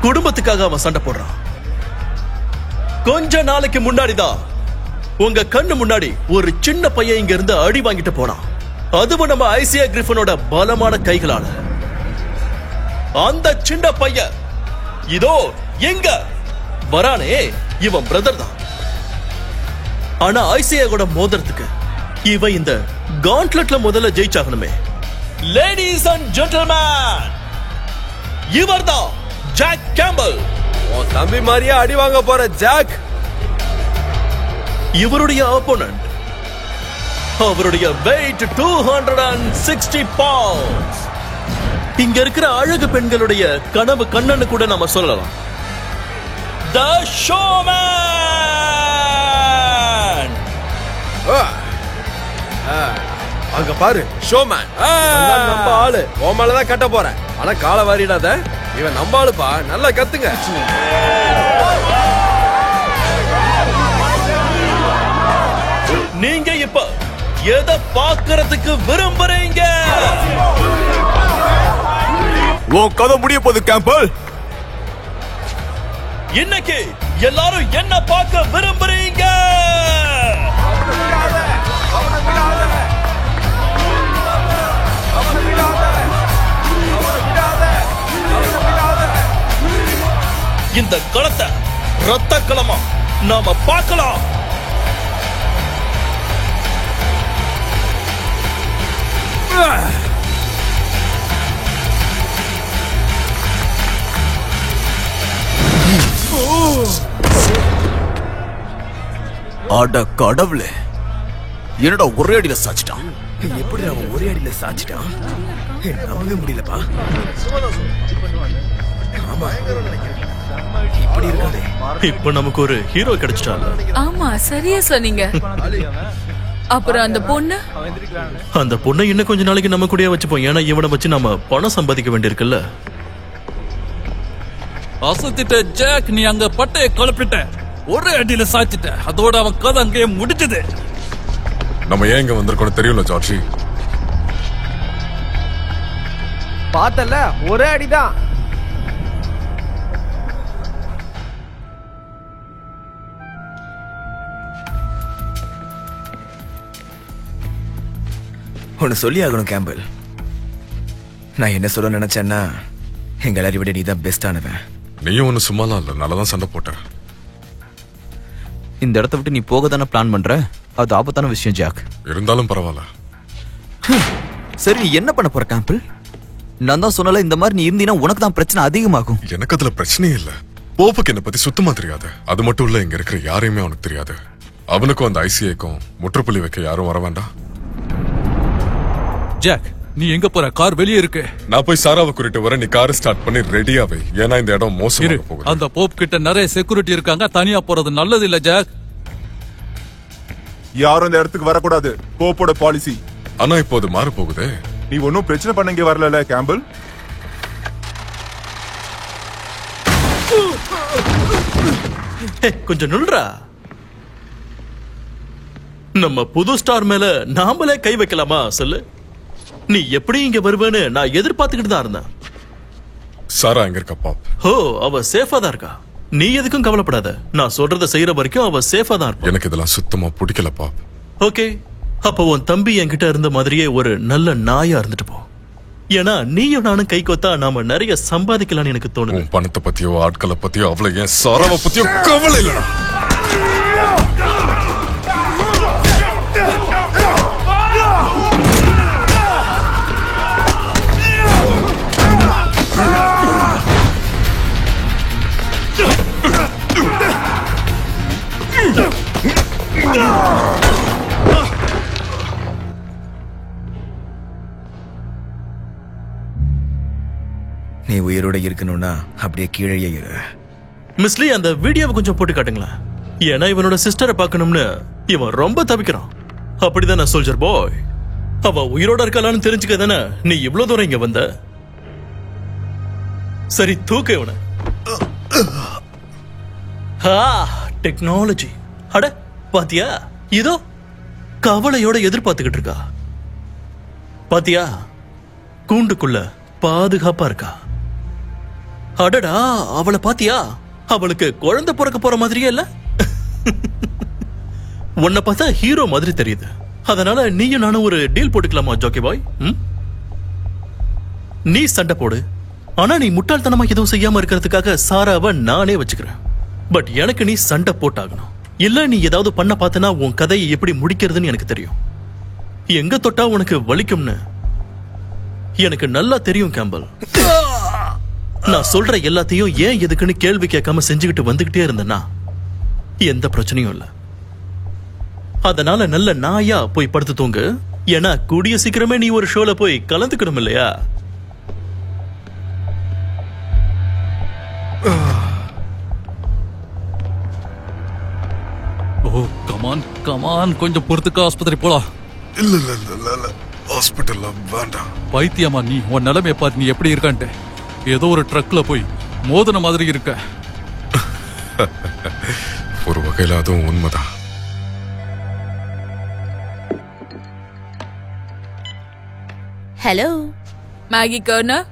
குடும்பத்துக்காக அவன் சண்டை போடுறான். கொஞ்ச நாளைக்கு முன்னாடிதான் உங்க கண்ணு முன்னாடி ஒரு சின்ன பையன் இங்க இருந்து அடி வாங்கிட்டு போனான். அதுவும் நம்ம ஐசியா கிரிஃபனோட பலமான கைகளால. அந்த சின்ன பையன் இதோ எங்க வரானே, இவன் பிரதர் தான். ஆனா ஐசியா கூட மோதிரத்துக்கு இவன் இந்த காண்ட்லெட்ல முதல்ல ஜெயிச்சாகணுமே. லேடிஸ் அண்ட் ஜென்டில்மேன், இவர்தான் ஜாக் கேம்பல். உன் தம்பி மாதிரியே அடி வாங்க போற ஜாக். இவருடைய ஆப்போனன்ட் அவருடைய வெயிட் 260 பவுண்ட்ஸ். இங்க இருக்கிற அழகு பெண்களுடைய கனவு கண்ணன்னு கூட நம்ம சொல்லலாம். The Showman. அங்க பாரு, ஷோமேன். நம்ம ஆளு உன் மேலதான் கட்ட போறேன். ஆனா காலை வாரிடாத, இவன் நம்ம ஆளுப்பா. நல்லா கத்துங்க. நீங்க இப்ப எதை பாக்குறதுக்கு விரும்புறீங்க? உன் கதை முடிய போகுது கேம்பல். இன்னைக்கு எல்லாரும் என்ன பார்க்க விரும்புறீங்க? இந்த களத்தை ரத்த களமா நாம பார்க்கலாம். அட கடவுளே, என்னடா ஒரே அடியில சாச்சிட்டான். எப்படி அவன் ஒரே அடியில சாச்சிட்டான்? நம்பவே முடியலப்பா. ஆமா, இப்படி இருக்காதே. இப்ப நமக்கு ஒரு ஹீரோ கிடைச்சிட்டாங்க. ஆமா, சரியா சொன்னீங்க. அப்புறம் அந்த பொண்ணு, அந்த பொண்ணை இன்னும் கொஞ்ச நாளைக்கு நம்ம கூடயே வச்சுப்போம். ஏன்னா இவனை வச்சு நம்ம பணம் சம்பாதிக்க வேண்டியிருக்குல்ல. அசத்திட்ட ஜாக், நீ அங்க பட்டைய கலப்பிட்ட, ஒரே அடியில சாச்சிட்ட. அதோட அவன் கதை அங்கேயே முடிச்சது. நம்ம ஏன் இங்க வந்திருக்கோம்னு தெரியல ஜார்ஜி. பார்த்தல, ஒரே அடிதான். ஒன்னு சொல்லி ஆகணும் கேம்பல். நான் என்ன சொல்ல நினைச்சேன்னா, எங்க எல்லாரையும் விட நீ தான் பெஸ்டானவன். நீயும் ஒண்ணு சும்மாலாம் இல்ல, நல்லாதான் சண்டை போட்ட. இந்த இடத்த விட்டு நீ போக தானே பிளான் பண்ற? அது ஆபத்தான விஷயம் ஜாக். இருந்தாலும் பரவாயில்ல. சரி, நீ என்ன பண்ண போற கேம்பிள்? நான் தான் சொன்னல, இந்த மாதிரி நீ இருந்தீனா உனக்கு தான் பிரச்சனை அதிகமாகும். எனக்கு அதுல பிரச்சனையே இல்ல. போப்புக்கு என்ன பத்தி சுத்தமா தெரியாது. அது மட்டும் இல்ல, இங்க இருக்கிற யாரையுமே அவனுக்கு தெரியாது. அவனுக்கும் அந்த ஐசிஐக்கும் முற்றுப்புள்ளி வைக்க யாரும் வர வேண்டாம். ஜாக், நீ எங்க போற? கார் வெளியே இருக்கு. நான் போய் சாராவை கூட்டிட்டு வரேன். நீ கார் ஸ்டார்ட் பண்ணி ரெடியாவே. ஏன்னா இந்த இடம் மோசமா போகுது. அந்த போப் கிட்ட நிறைய செக்யூரிட்டி இருக்காங்க. தனியா போறது நல்லது இல்ல ஜாக். யாரும் இந்த இடத்துக்கு வரக்கூடாது. போப்போட பாலிசி. ஆனா இப்போது மாற போகுது. நீ ஒன்னும் பிரச்சனை பண்ண இங்க வரல கேம்பிள். கொஞ்சம் நில்றா. நம்ம புது ஸ்டார் மேல நாமளே கை வைக்கலாமா சொல்லு? நீ எப்படி இங்க வருவேன்னு நான் எதிர்பார்த்துக்கிட்டு தான் இருந்தேன். சாரா எங்க இருக்கா பாப்? ஓ, அவ சேஃபா தான் இருக்கா. நீ எதுக்கும் கவலைப்படாத. நான் சொல்றத செய்யற வரைக்கும் அவ சேஃபா தான் இருப்பா. எனக்கு இதெல்லாம் சுத்தமா பிடிக்கல பாப். ஓகே, அப்ப உன் தம்பி என்கிட்ட இருந்த மாதிரியே ஒரு நல்ல நாயா இருந்துட்டு போ. ஏன்னா நீயும் நானும் கை கொத்தா நாம நிறைய சம்பாதிக்கலாம்னு எனக்கு தோணுது. உன் பணத்தை பத்தியோ ஆட்களை பத்தியோ அவ்வளவு ஏன் சாராவை பத்தியோ கவலை இல்லடா. நீ உயிரோட இருக்கணும்னா அப்படியே கீழே இரு. மிஸ்லி, அந்த வீடியோவை கொஞ்சம் போட்டு காட்டுங்களேன். ஏன்னா இவனோட சிஸ்டரை பார்க்கணும்னு இவன் ரொம்ப தவிக்கிறான். அப்படிதான் சோல்ஜர் பாய். அவ உயிரோட இருக்கலான்னு தெரிஞ்சுக்க தானே நீ இவ்வளவு தூரம் இங்க வந்த. சரி, தூக்க இவனை. டெக்னாலஜி. அட பாத்தியா, இதோ கவலையோட எதிர்பார்த்துக்கிட்டு இருக்கா. பாத்தியா, கூண்டுக்குள்ள பாதுகாப்பா இருக்கா. அடடா, அவளை பாத்தியா? அவளுக்கு குழந்தை பிறக்க போற மாதிரியே இல்ல? உன்னை பார்த்தா ஹீரோ மாதிரி தெரியுது. அதனால நீயும் நானும் ஒரு டீல் போட்டுக்கலாமா ஜோக்கி பாய்? நீ சண்டை போடு, ஆனா நீ முட்டாள்தனமா எதுவும் செய்யாம இருக்கிறதுக்காக சாராவை நானே வச்சுக்கிறேன். பட் எனக்கு நீ சண்டை போட்டாகணும். இல்ல நீ ஏதாவது பண்ண பார்த்தனா உன் கதையை எப்படி முடிக்கிறதுன்னு எனக்கு தெரியும். எங்க தொட்டா உனக்கு வலிக்கும்னு எனக்கு நல்லா தெரியும் கேம்பல். நான் சொல்ற எல்லாத்தையும் ஏன் எதுக்குன்னு கேள்வி கேட்காம செஞ்சுக்கிட்டு வந்துகிட்டே இருந்தேன்னா எந்த பிரச்சனையும் இல்ல. அதனால நல்ல நாயா போய் படுத்து தூங்கு. ஏன்னா கூடிய சீக்கிரமே நீ ஒரு ஷோல போய் கலந்துக்கணும் இல்லையா? ஓ கமான் கமான், கொஞ்சம் பொறுத்துக்க, ஆஸ்பத்திரி போலாம். இல்ல இல்ல இல்ல இல்ல, ஹாஸ்பிட்டல்ல வேண்டாம். பைத்தியமா நீ? உன் நிலைமைய பாரு, நீ எப்படி இருக்கான்ட்டு. ஏதோ ஒரு ட்ரக்ல போய் மோதன மாதிரி இருக்க. ஒரு வகையில அதுவும் உண்மைதான். Hello Maggi corner.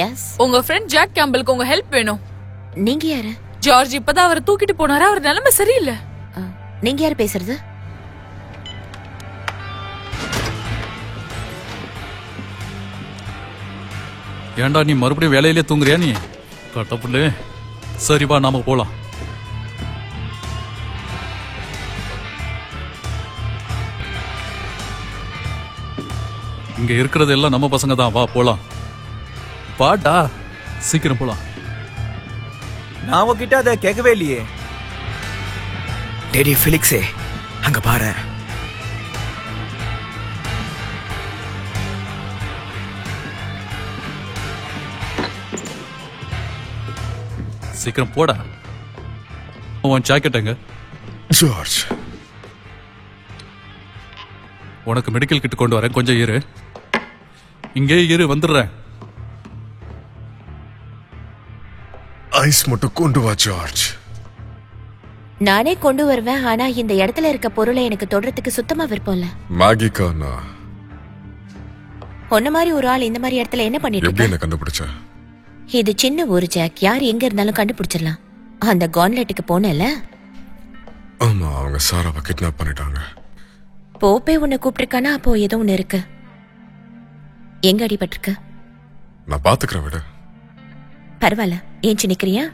எஸ், உங்க ஃப்ரெண்ட் ஜாக் கேம்பலுக்கு உங்க ஹெல்ப் வேணும். நீங்க யாரு? ஜார்ஜ் இப்பதான் அவரை தூக்கிட்டு போனாரா, அவர் நிலைமை சரியில்லை. நீங்க யாரு பேசுறது? ஏண்டா நீ மறுபடியும் வேலையிலே தூங்குறியா நீ? கட்டப்புள்ளே, சரி வா நாம போலாம். இங்க இருக்கிறது எல்லாம் நம்ம பசங்க தான், வா போலாம். பாட்டா, சீக்கிரம் போலாம். நான் உன்கிட்ட அதை கேட்கவே இல்லையே. டேடி ஃபிலிக்ஸே, அங்க பாரு. சீக்கிரம் போடா. உன் ஜாக்கெட் எங்க? ஜார்ஜ், உனக்கு மெடிக்கல் கிட் கொண்டு வரேன், கொஞ்சம் இரு. இங்கே இரு, வந்துடுறேன். ஐஸ் மட்டும் கொண்டு வா ஜார்ஜ். நானே கொண்டு வருவேன், ஆனா இந்த இடத்துல இருக்க பொருளை எனக்கு தொடறதுக்கு சுத்தமா விருப்பம் இல்ல. மேகிக்கானா? ஒன்ன மாதிரி ஒரு ஆள் இந்த மாதிரி இடத்துல என்ன பண்ணிட்டு எப்படி இருக்க? என்ன கண்டுபிடிச்ச? இது சின்ன ஒரு ஜாக், யார் எங்க இருந்தாலும் கண்டுபிடிச்சிடலாம். அந்த கான்லெட்டுக்கு போனல. ஆமா, அவங்க சாராவை கிட்னாப் பண்ணிட்டாங்க. போப்பே உன்னை கூப்பிட்டிருக்கானா, அப்போ ஏதோ ஒண்ணு இருக்கு. எங்க அடிபட்டிருக்கு? நான் பாத்துக்கிறேன், விடு. பரவாயில்ல, ஏஞ்சி நிக்கிறியா?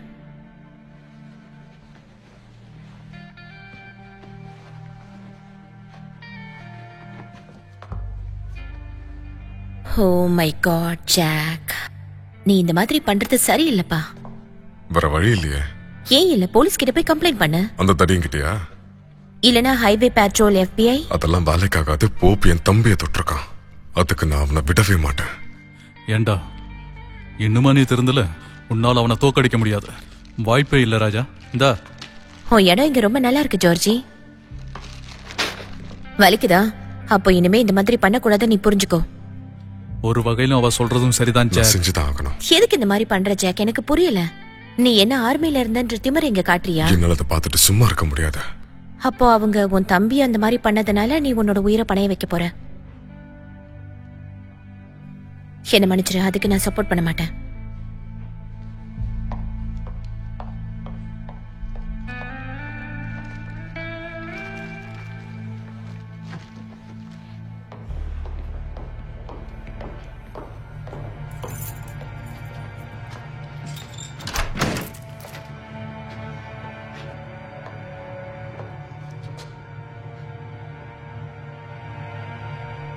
ஓ மை காட் ஜாக், நீ இந்த மாதிரி பண்றது சரியில்லப்பா. வேற வழி இல்லையே. ஏன் இல்ல, போலீஸ் கிட்ட போய் கம்ப்ளைண்ட் பண்ணு. அந்த தடியங்கிட்டயா? இல்லனா ஹைவே பேட்ரோல், FBI. அதெல்லாம் வேலைக்காகாது. போப் என் தம்பியை தொட்டிருக்கான், அதுக்கு நான் அவனை விடவே மாட்டேன். ஏண்டா இன்னுமா நீ தெரிந்தல? உன்னால அவனை தோக்கடிக்க முடியாது, வாய்ப்பே இல்ல ராஜா. இந்தா, உன் இடம் இங்க ரொம்ப நல்லா இருக்கு ஜார்ஜி. வலிக்குதா? அப்போ இனிமே இந்த மாதிரி பண்ணக்கூடாது, நீ புரிஞ்சுக்கோ. ஒரு வகையிலும் அவ சொல்றதும் சரிதான் ஜாக். செஞ்சுதான் ஆகணும். எதுக்கு இந்த மாதிரி பண்ற ஜாக், எனக்கு புரியல. நீ என்ன ஆர்மில இருந்தன்ற திமிர இங்க காட்டுறியா? என்னால அதை பார்த்துட்டு சும்மா இருக்க முடியாது. அப்போ அவங்க உன் தம்பி அந்த மாதிரி பண்ணதுனால நீ உன்னோட உயிரை பணைய வைக்க போற. என்ன மன்னிச்சிரு, அதுக்கு நான் சப்போர்ட் பண்ண மாட்டேன்.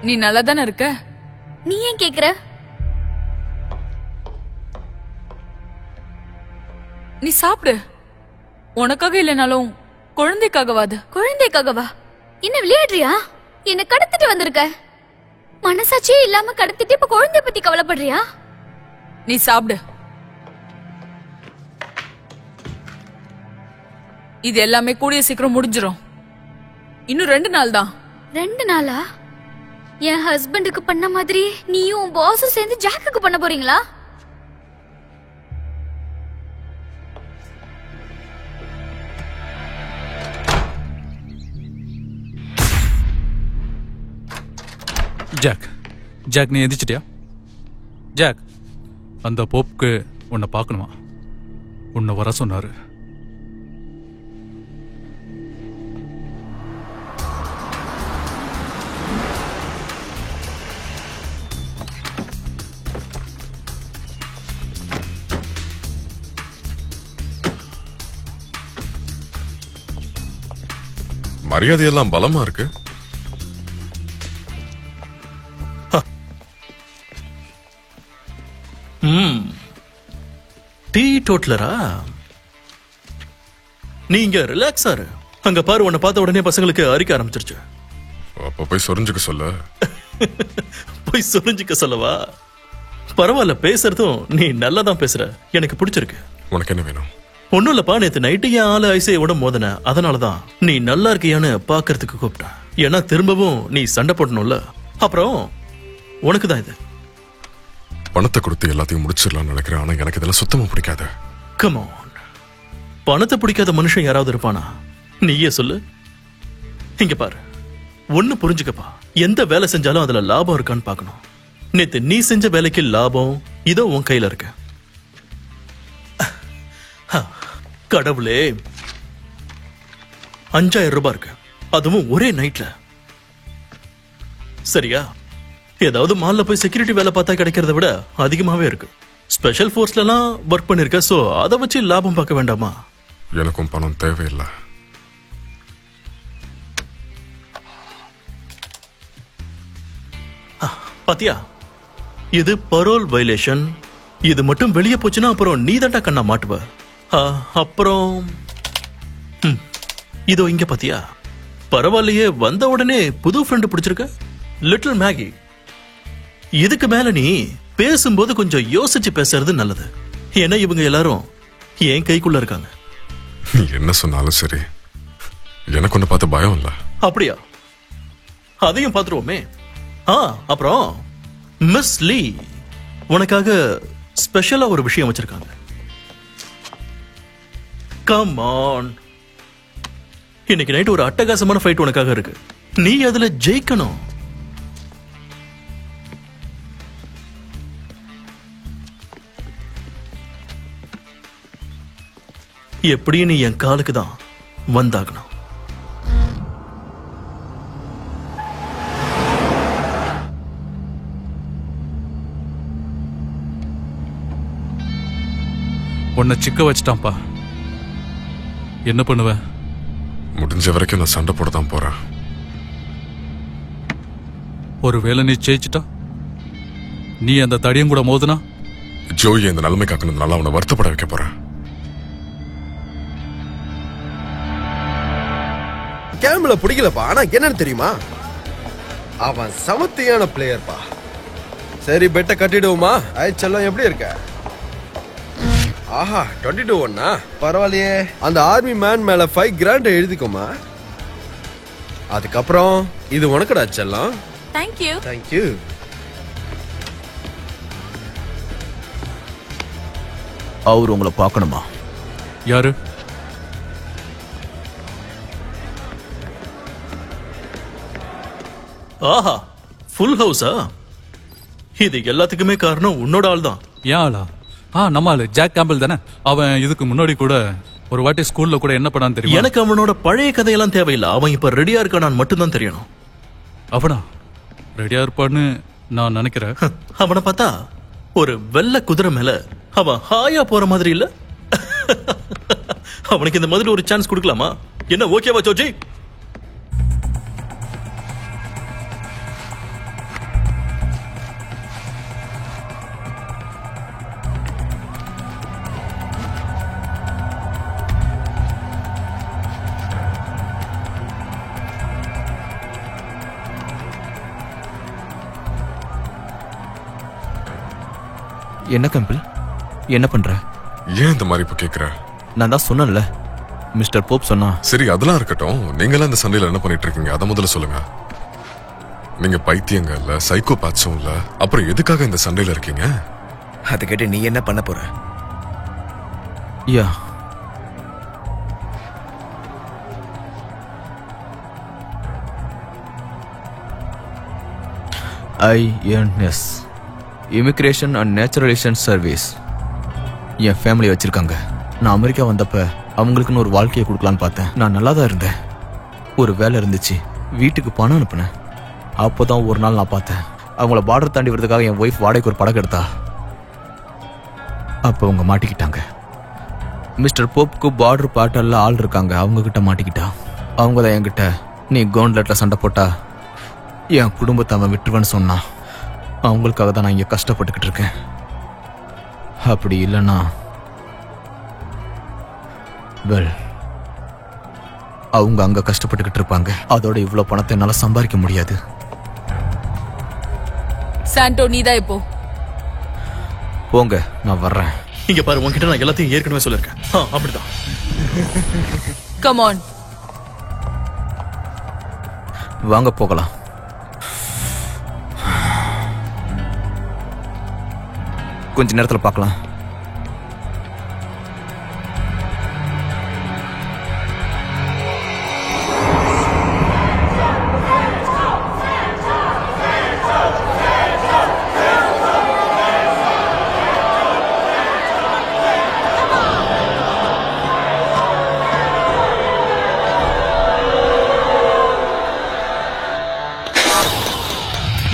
நீ நல்லா தானே இருக்க? நீ ஏன் கேக்குற? நீ சாப்பிடு. உனக்காக இல்லைனாலும் குழந்தைக்காகவாது. குழந்தைக்காகவா? என்ன விளையாடுறியா? என்ன கடத்திட்டு வந்திருக்க. மனசாட்சியே இல்லாம கடத்திட்டு இப்ப குழந்தை பத்தி கவலைப்படுறியா? நீ சாப்பிடு. இது எல்லாமே கூடிய சீக்கிரம் முடிஞ்சிரும். இன்னும் 2 நாள் தான். 2 நாளா? என் ஹஸ்பண்டுக்கு பண்ண மாதிரி நீயும் பாஸும் சேர்ந்து ஜாக்குக்கு பண்ண போறீங்களா? ஜாக் நீ எந்திரிச்சிட்டியா? ஜாக், அந்த போப்புக்கு உன்னை பார்க்கணுமா? உன்னை வர சொன்னாரு. மரியாதையெல்லாம் பலமா இருக்கு. டீ டோட்லரா? நீங்க ரிலாக்ஸா இரு. அங்க பாரு, உன்னை பார்த்த உடனே பசங்களுக்கு அரிக்க ஆரம்பிச்சிருச்சு. அப்ப போய் சொரிஞ்சுக்க சொல்ல. போய் சொரிஞ்சுக்க சொல்லவா? பரவாயில்ல, பேசுறதும் நீ நல்லா தான் பேசுற. எனக்கு பிடிச்சிருக்கு. உனக்கு என்ன வேணும்? ஒன்னும் இல்லப்பா, நேத்து நைட்டு என் ஆளு ஐசையோட மோதன. அதனாலதான் நீ நல்லா இருக்கியான்னு பாக்குறதுக்கு கூப்பிட்டேன். ஏன்னா திரும்பவும் நீ சண்டை போடணும்ல. அப்புறம் உனக்கு தான் இது. பணத்தை கொடுத்து எல்லாத்தையும் முடிச்சிடலாம்னு நினைக்கிறேன். ஆனா எனக்கு இதெல்லாம் சுத்தமா பிடிக்காது. கம் ஆன், பணத்தை பிடிக்காத மனுஷன் யாராவது இருப்பானா? நீயே சொல்லு. இங்க பாரு, ஒண்ணு புரிஞ்சுக்கப்பா. எந்த வேலை செஞ்சாலும் அதுல லாபம் இருக்கான்னு பாக்கணும். நேத்து நீ செஞ்ச வேலைக்கு லாபம் இதோ உன் கையில இருக்கு. கடவுளே, 5000 ரூபாய் இருக்கு, அதுவும் ஒரே நைட்ல. சரியா? ஏதாவது மால்ல போய் செக்யூரிட்டி வேலை பார்த்தா கிடைக்கிறத விட அதிகமாவே இருக்கு. ஸ்பெஷல் போர்ஸ்ல எல்லாம் ஒர்க் பண்ணிருக்க. சோ அதை வச்சு லாபம் பார்க்க வேண்டாமா? எனக்கும் பணம் தேவையில்லை. பாத்தியா, இது பரோல் வயலேஷன். இது மட்டும் வெளியே போச்சுன்னா அப்புறம் நீ தாண்டா கண்ணா மாட்டுவ. அப்புறம் இதோ இங்க பாத்தியா, பரவாயில்லையே, வந்த உடனே புது ஃப்ரெண்ட் பிடிச்சிருக்க, லிட்டில் மேகி. இதுக்கு மேல நீ பேசும்போது கொஞ்சம் யோசிச்சு பேசுறது நல்லது. ஏன்னா இவங்க எல்லாரும் என் கைக்குள்ள இருக்காங்க. நீ என்ன சொன்னாலும் சரி, எனக்கு ஒண்ணு பார்த்து பயம் இல்ல. அப்படியா? அதையும் பாத்துருவோமே. அப்புறம் மிஸ் லீ உனக்காக ஸ்பெஷலா ஒரு விஷயம் வச்சிருக்காங்க. கம் ஆன், இன்னைக்கு நைட் ஒரு அட்டகாசமான ஃபைட் உனக்காக இருக்கு. நீ அதுல ஜெயிக்கணும். எப்படியும் நீ என் காலுக்கு தான் வந்தாகணும். உன்னை சிக்க வச்சிட்டான்ப்பா. என்ன பண்ணுவ? முடிஞ்ச வரைக்கும் நான் சண்டை போட தான் போறேன். ஒருவேளை நீ ஜெயிச்சிட்டா, நீ அந்த தடியும் கூட மோதுனா, ஜோயை இந்த நிலைமை காக்கணும்னால அவனை வருத்தப்பட வைக்க போறேன். கேம்ல பிடிக்கலப்பா. ஆனா என்னன்னு தெரியுமா, அவன் சமத்தியான பிளேயர்ப்பா. சரி, பெட்ட கட்டிடுவோமா? செல்லம் எப்படி இருக்க? ஆஹா, 22-1. பரவாயில்லையே. அந்த ஆர்மி மேன் மேல 5 grand எழுதிக்கோமா. அதுக்கப்புறம் இது உனக்குடா செல்லம். தேங்க்யூ. தேங்க்யூ. அவர் உங்களை பார்க்கணுமா? யாரு? ஆஹா, ஃபுல் ஹவுஸா? இது எல்லாத்துக்குமே காரணம் உன்னோட ஆள் தான். ஏன் ஆளா? நம்ம ஆளு ஜாக் கேம்பல் தானே. அவன் இதுக்கு முன்னாடி கூட ஒரு வாட்டி ஸ்கூல்ல கூட என்ன பண்ணான்னு தெரியும். எனக்கு அவனோட பழைய கதையெல்லாம் தேவையில்லை. அவன் இப்ப ரெடியா இருக்கானான்னு மட்டும்தான் தெரியணும். அவனா ரெடியா இருப்பான்னு நான் நினைக்கிறேன். அவனை பார்த்தா ஒரு வெள்ளை குதிரை மேல அவன் ஹாயா போற மாதிரி இல்ல? அவனுக்கு இந்த மாதிரி ஒரு சான்ஸ் கொடுக்கலாமா? என்ன ஓகேவா ஜோஜி? என்ன கம்பிள், என்ன பண்ற? ஏன் இந்த மாதிரி இப்ப கேக்குற? நான் தான் சொன்னேன்ல, மிஸ்டர் போப் சொன்னா. சரி, அதெல்லாம் இருக்கட்டும். நீங்களாம் இந்த சண்டையில என்ன பண்ணிட்டு இருக்கீங்க அதை முதல்ல சொல்லுங்க. நீங்க பைத்தியங்க இல்ல, சைக்கோ பாட்சும் இல்ல, அப்புறம் எதுக்காக இந்த சண்டையில இருக்கீங்க? அதை கேட்டு நீ என்ன பண்ண போற? யா, INS immigration and naturalisation service N family வச்சிருக்காங்க. நான் அமெரிக்கா வந்தப்ப அவங்களுக்குன்னு ஒரு வாழ்க்கையை கொடுக்கலான்னு பார்த்தேன். நான் நல்லா தான் இருந்தேன். ஒரு வேலை இருந்துச்சு, வீட்டுக்கு பணம் அனுப்புனேன். அப்போதான் ஒரு நாள் நான் பார்த்தேன், அவங்கள பார்டர் தாண்டி வரதுக்காக என் ஒய்ஃப் வாடகைக்கு ஒரு படகு எடுத்தா. அப்போ அவங்க மாட்டிக்கிட்டாங்க. மிஸ்டர் போப்புக்கு பார்டர் பாட்டெல்லாம் ஆள் இருக்காங்க, அவங்க கிட்ட மாட்டிக்கிட்டா. அவங்க தான் என்கிட்ட, நீ கவுண்ட்லெட்ல சண்டை போட்டா என் குடும்பத்தை அவன் விட்டுருவேன்னு சொன்னான். அவங்களுக்காக தான் நான் இங்க கஷ்டப்பட்டுக்கிட்டு இருக்கேன். அப்படி இல்லைன்னா வெல், அவங்க அங்க கஷ்டப்பட்டுக்கிட்டு இருப்பாங்க. அதோட இவ்வளவு பணத்தை என்னால சம்பாதிக்க முடியாது. சாண்டோ, நீதான் இப்போ போங்க, நான் வர்றேன். இங்க பாரு, உன்கிட்ட நான் எல்லாத்தையும் ஏற்கனவே சொல்லிருக்கேன். அப்படிதான். கம் ஆன், வாங்க போகலாம். கொஞ்ச நேரத்துல பார்க்கலாம்.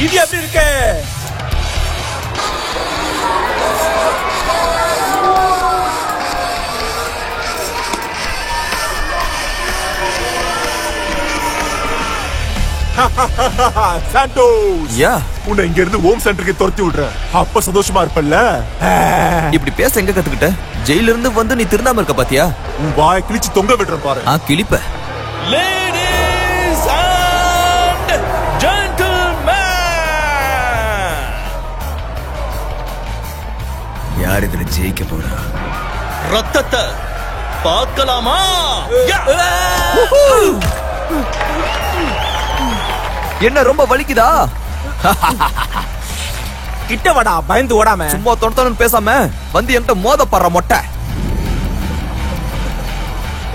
இது எப்படி இருக்கு? சாண்டோஸ், யா, உன்னை இங்க இருந்து ஹோம் சென்டருக்கு துரத்தி விடுறேன். அப்ப சந்தோஷமா இருப்பல்ல? இப்படி பேச எங்க கத்துக்கிட்ட? ஜெயில இருந்து வந்து நீ திருந்தாம இருக்க பாத்தியா? உன் வாயை கிழிச்சு தொங்க விடுறேன் பாரு. கிழிப்ப. Ladies and gentlemen, யார் இதுல ஜெயிக்க போறா? ரத்தத்தை பார்க்கலாமா? என்ன ரொம்ப வலிக்குதா? கிட்ட வாடா, பயந்து ஓடாம. சும்மா தொண்டன்னு பேசாம வந்து என்கிட்ட மோத படுற மொட்டை.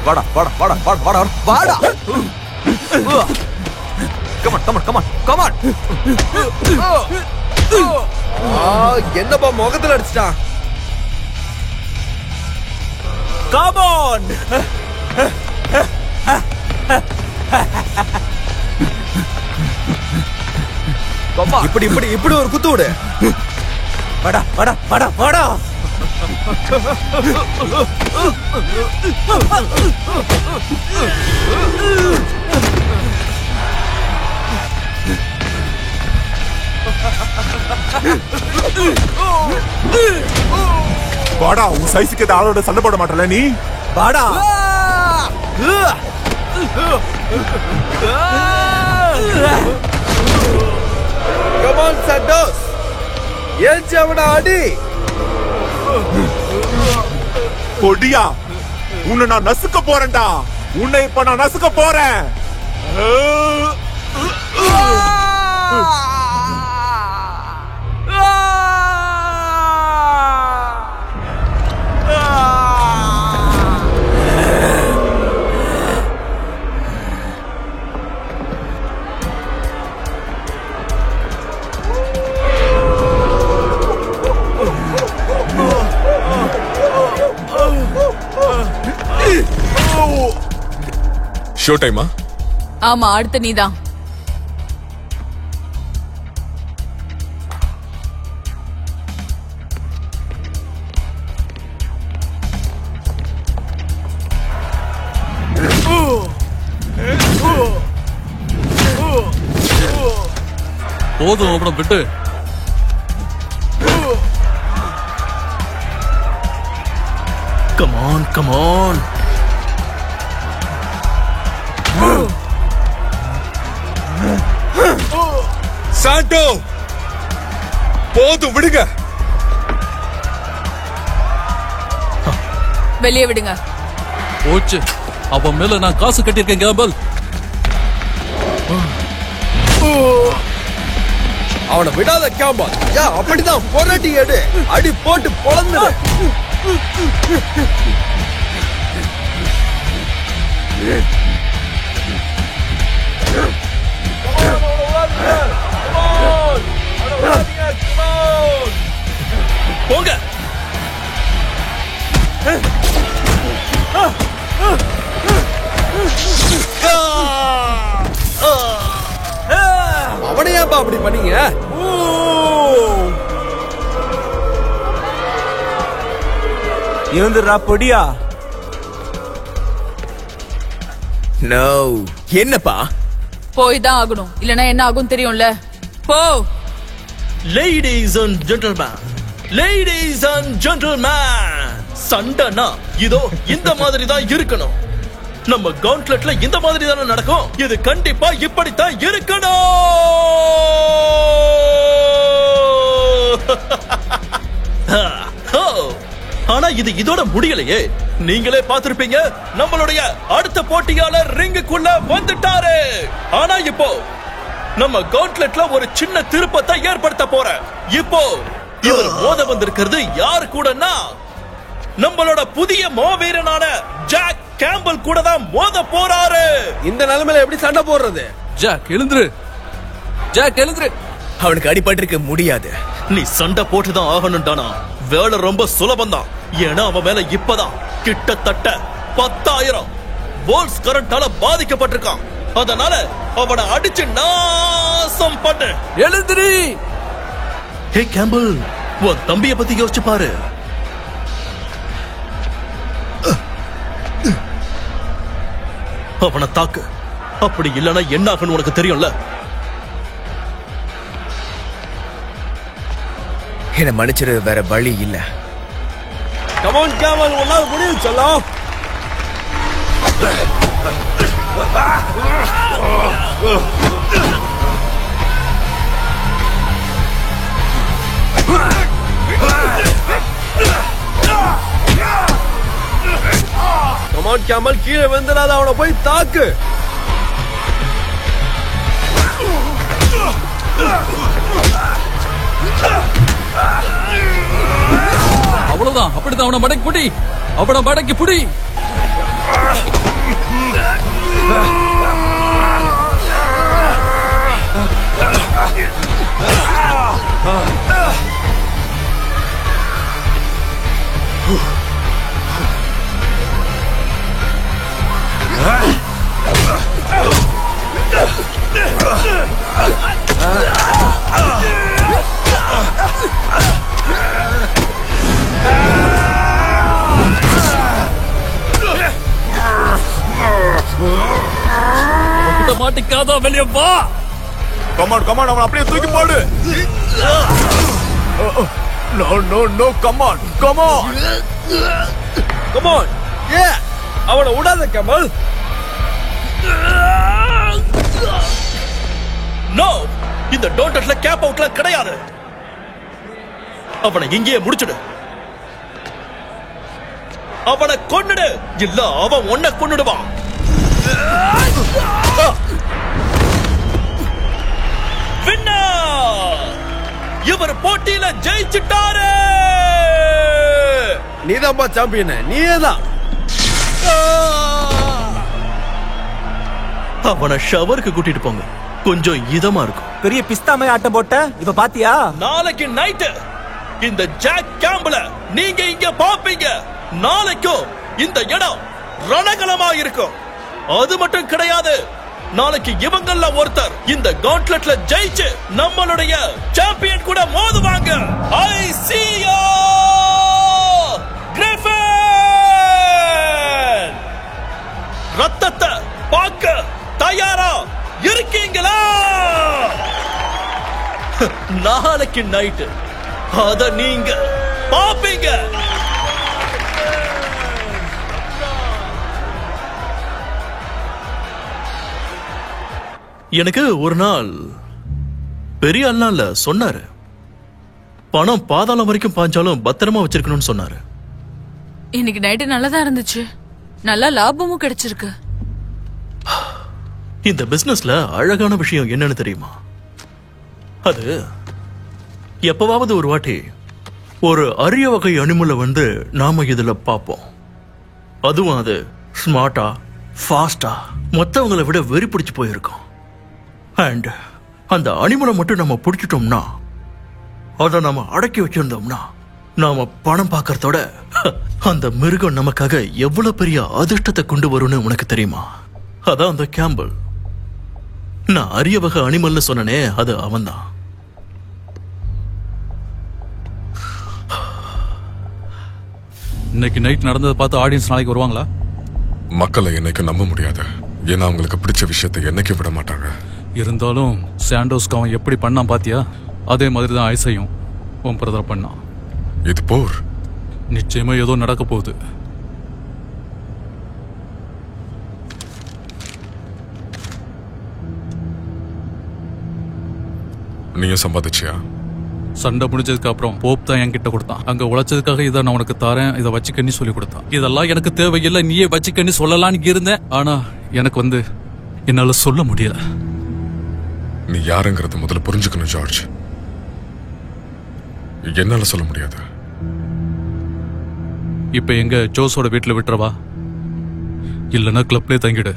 வாடா வாடா வாடா வாடா வாடா வாடா. Come on come on come on come on. என்னப்பா முகத்துல அடிச்சிட்டான்? Come on. இப்படி இப்படி இப்படி ஒரு குத்து விடு. வாடா வாடா வாடா வாடா. வாடா, உன் சைஸுக்கு இந்த ஆளோட சண்டை போட மாட்டல நீ. வாடா. Come on, Santos. ஏஞ்சி அவனை அடி. பொடியா, உன்னை நான் நசுக்க போறேன்டா. உன்னை இப்ப நான் நசுக்க போறேன். ஷோ டைமா? ஆமா, அடுத்த நீதான். போதும், அவனை விட்டு. Come on, come on. Sandow, போதும், விடுங்க. வெளியே விடுங்க. போச்சு, அவன் மேல நான் காசு கட்டியிருக்கேன் கேம்பல். அவனை விடாத கேம்பல். அப்படிதான் போராட்டி எடு, அடி போட்டு பொளந்துடு. போங்க. அவனையாப்பா அப்படி பண்ணீங்க? இருந்துடுறா பொடியா. நோ, என்னப்பா? போய் தான் ஆகணும், இல்லனா என்ன ஆகும் தெரியும்ல. போ. Ladies and gentlemen, ladies and gentlemen, சண்டைனா இதோ இந்த மாதிரி தான் இருக்கணும். நம்ம கவுண்ட்லெட்ல இந்த மாதிரி தானே நடக்கும். இது கண்டிப்பா இப்படித்தான் இருக்கணும். ஆனா இது இதோட முடியலையே. நீங்களே பார்த்திருப்பீங்க, நம்மளுடைய அடுத்த போட்டியாளர் ரிங்குக்குள்ள வந்துட்டாரு. ஆனா இப்போ நம்ம கவுண்ட்லெட்ல ஒரு சின்ன திருப்பத்தை ஏற்படுத்த போற. இப்போ இவர் மோத வந்திருக்கிறது யார் கூடனா, நம்மளோட புதிய மாவீரனான ஜாக் கேம்பல் கூட தான் மோத போறாரு. இந்த நிலைமையில எப்படி சண்டை போடுறது? ஜாக் எழுந்துரு, ஜாக் எழுந்துரு. அவனுக்கு அடிபட்டிருக்க முடியாது. நீ சண்டை போட்டுதான் ஆகணும்டானா. வேலை ரொம்ப சுலபம்தான். ஏன்னா அவன் மேல இப்பதான் கிட்டத்தட்ட 10,000 வோல்ட்ஸ் கரண்டால பாதிக்கப்பட்டிருக்கான். அதனால அவனை அடிச்சு நாசம் பண்ணு. எழுந்துரு. ஹே கேம்பல், உன் தம்பிய பத்தி யோசிச்சு பாரு. அவனை தாக்கு. அப்படி இல்லனா என்ன ஆகுன்னு உனக்கு தெரியும்ல. என்ன மன்னிச்சிரு, வேற வழி இல்ல. கமான் கேம்பல், உன்னால முடியும் சொல்லலாம். கமான் கேம்பல், கீழே வந்துடாத, அவனை போய் தாக்கு. அவ்வளவுதான், அப்படிதான். அவனை மடக்கி புடி, அவனை மடக்கி புடி. மாட்டிக்காதா, வெளியே வா. கமான் கமான், அவன் அப்படியே தூக்கி போடு. No no no, come on come on come on. அவனை விடாத கேம்பல். நோ, இந்த டோன்ட்ல கேப் அவுட்ல கிடையாது. அவனை இங்கேயே முடிச்சிடு. அவனை கொன்னுடு, இல்ல அவன் உன்னை கொன்னுடுவான். இவர் போட்டியில ஜெயிச்சிட்டாரு. நீதான்பா சாம்பியன், நீயேதான். அவனை ஷவருக்கு கூட்டிட்டு போங்க, கொஞ்சம் இதமா இருக்கும். பெரிய பிஸ்தாமே ஆட்டம் போட்ட இப்ப பாத்தியா? நாளைக்கு நைட்டு இந்த ஜாக் கேம்பல நீங்க இங்க பாப்பீங்க. நாளைக்கும் இந்த இடம் ரணகலமா இருக்கும். அது மட்டும் கிடையாது, நாளைக்கு இவங்கள ஒருத்தர் இந்த காண்ட்லெட்ல ஜெயிச்சு நம்மளுடைய சாம்பியன் கூட மோதுவாங்க. ஐ see you கிரிஃபின். ரத்தத்தை பார்க்க தயாரா இருக்கீங்களா? நாளைக்கு நைட்டு அத நீங்க பாப்பீங்க. எனக்கு ஒரு நாள் பெரிய அண்ணா இல்ல சொன்னாரு, பணம் பாதாளம் வரைக்கும் பாஞ்சாலும் பத்திரமா வச்சிருக்கணும்னு சொன்னாரு. இன்னைக்கு நைட்டு நல்லதா இருந்துச்சு, நல்லா லாபமும் கிடைச்சிருக்கு. இந்த பிசினஸ்ல அழகான விஷயம் என்னன்னு தெரியுமா? அது எப்பவாவது ஒரு வாட்டி ஒரு அரிய வகை அனிமலை வந்து நாம இதுல பார்ப்போம். அதுவும் அது ஸ்மார்ட்டா ஃபாஸ்டா மற்றவங்களை விட வெறி பிடிச்சு போயிருக்கும். அண்ட் அந்த அனிமலை மட்டும் நம்ம பிடிச்சிட்டோம்னா, அதை நம்ம அடக்கி வச்சிருந்தோம்னா, நாம பணம் பார்க்கறதோட அந்த மிருகம் நமக்காக எவ்வளவு பெரிய அதிர்ஷ்டத்தை கொண்டு வரும்னு உனக்கு தெரியுமா? அதான் அந்த கேம்பிள். நான் அரிய வகை அனிமல்னு சொன்னனே, அது அவன்தான். இன்னைக்கு நைட் நடந்ததை பார்த்து ஆடியன்ஸ் நாளைக்கு வருவாங்களா? மக்களை என்னைக்கு நம்ப முடியாது, ஏன்னா அவங்களுக்கு பிடிச்ச விஷயத்தை என்னைக்கு விட மாட்டாங்க. இருந்தாலும் சாண்டோஸ்க்கு அவன் எப்படி பண்ணான் பாத்தியா? அதே மாதிரி தான் ஐசையும் உன் பிரதர் பண்ணான். இது போர். நிச்சயமா ஏதோ நடக்க போகுது. நீயும் சம்பாதிச்சியா? சண்டை முடிஞ்சதுக்கு அப்புறம் போப் தான் என்கிட்ட கொடுத்தான். அங்க உழைச்சதுக்காக இதை நான் உனக்கு தரேன், இதை வச்சுக்கன்னு சொல்லி கொடுத்தான். இதெல்லாம் எனக்கு தேவையில்லை, நீயே வச்சுக்கன்னு சொல்லலான்னு இருந்தேன். ஆனா எனக்கு என்னால சொல்ல முடியல. நீ யாருங்கிறத முதல்ல புரிஞ்சுக்கணும் ஜார்ஜ். என்னால சொல்ல முடியாது. இப்ப எங்க ஜோஸோட வீட்டுல விட்டுறவா, இல்லன்னா கிளப்லயே தங்கிடு.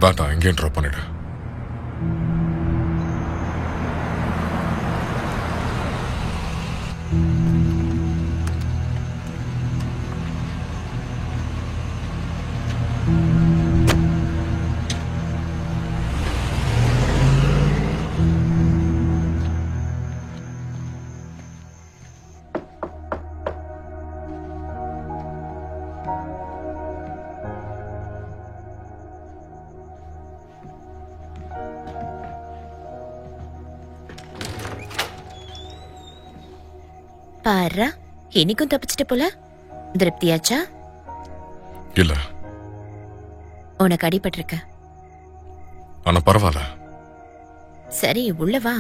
பேட்டா எங்கேயும் ட்ராப் பண்ணிடு. பாரா, இன்னைக்கும் தப்பிச்சிட்ட போல. திருப்தியாச்சா? இல்ல. உனக்கு அடிபட்டிருக்க. ஆனா பரவாயில்ல. சரி, உள்ள வா.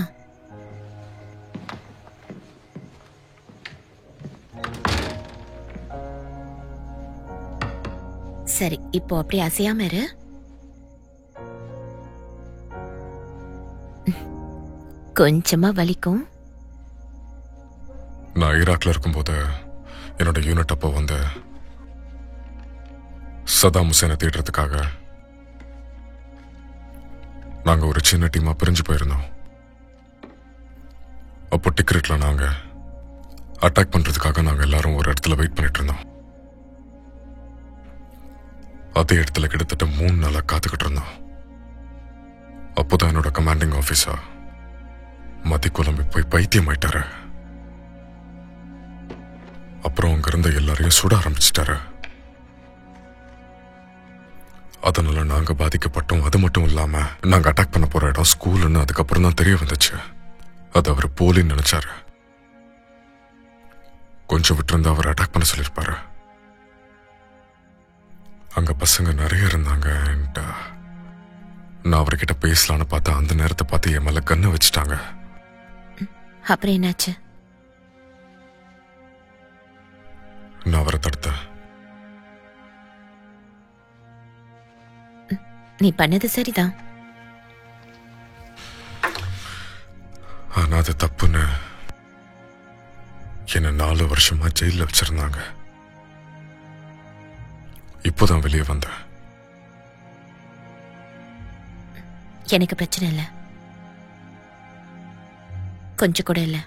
சரி, இப்போ அப்படியே அசையாம இரு. கொஞ்சமா வலிக்கும். நான் ஈராக்ல இருக்கும்போது என்னோட யூனிட் அப்போ வந்து சதாம் ஹுசேனை தேடுறதுக்காக நாங்க ஒரு சின்ன டீமா பிரிஞ்சு போயிருந்தோம். அப்போ டிக்கெட்ல நாங்க அட்டாக் பண்றதுக்காக நாங்க எல்லாரும் ஒரு இடத்துல வெயிட் பண்ணிட்டு இருந்தோம். அதே இடத்துல கிட்டத்தட்ட 3 நாளா காத்துக்கிட்டு இருந்தோம். அப்போதான் என்னோட கமாண்டிங் ஆபீசர் மதி குழம்பி போய் பைத்தியம் ஆயிட்டாரு. அப்புறம் அங்க இருந்த எல்லாரையும் சுட ஆரம்பிச்சிட்டாரு. அதனால நாங்க பாதிக்கப்பட்டோம். அது மட்டும் இல்லாம நாங்க அட்டாக் பண்ண போற இடம் ஸ்கூல்னு அதுக்கப்புறம் தான் தெரிய வந்துச்சு. அது அவர் போலின்னு நினைச்சாரு. கொஞ்சம் விட்டு அவர் அட்டாக் பண்ண சொல்லிருப்பாரு. அங்க பசங்க நிறைய இருந்தாங்க. நான் அவர்கிட்ட பேசலான்னு பார்த்தா அந்த நேரத்தை பார்த்து என் மேல கண்ணை வச்சுட்டாங்க. அப்புறம் என்னாச்சு? நான் அவரை தடுத்தேன். நீ பண்ணது சரிதான். ஆனா அது தப்புன்னு என்ன 4 வருஷமா ஜெயில வச்சிருந்தாங்க. இப்போதான் வெளியே வந்தேன். எனக்கு பிரச்சனை இல்லை, கொஞ்சம் கூட இல்லை.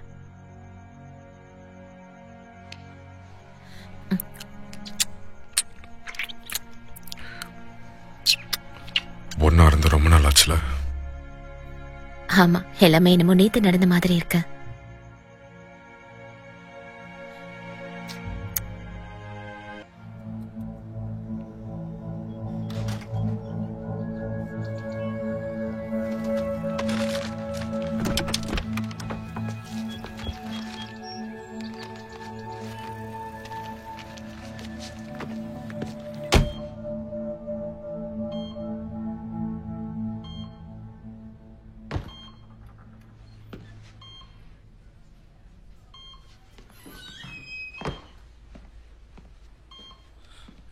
ஆச்சுல. ஆமா, எல்லாமே என்னமோ நேத்து நடந்த மாதிரி இருக்கு.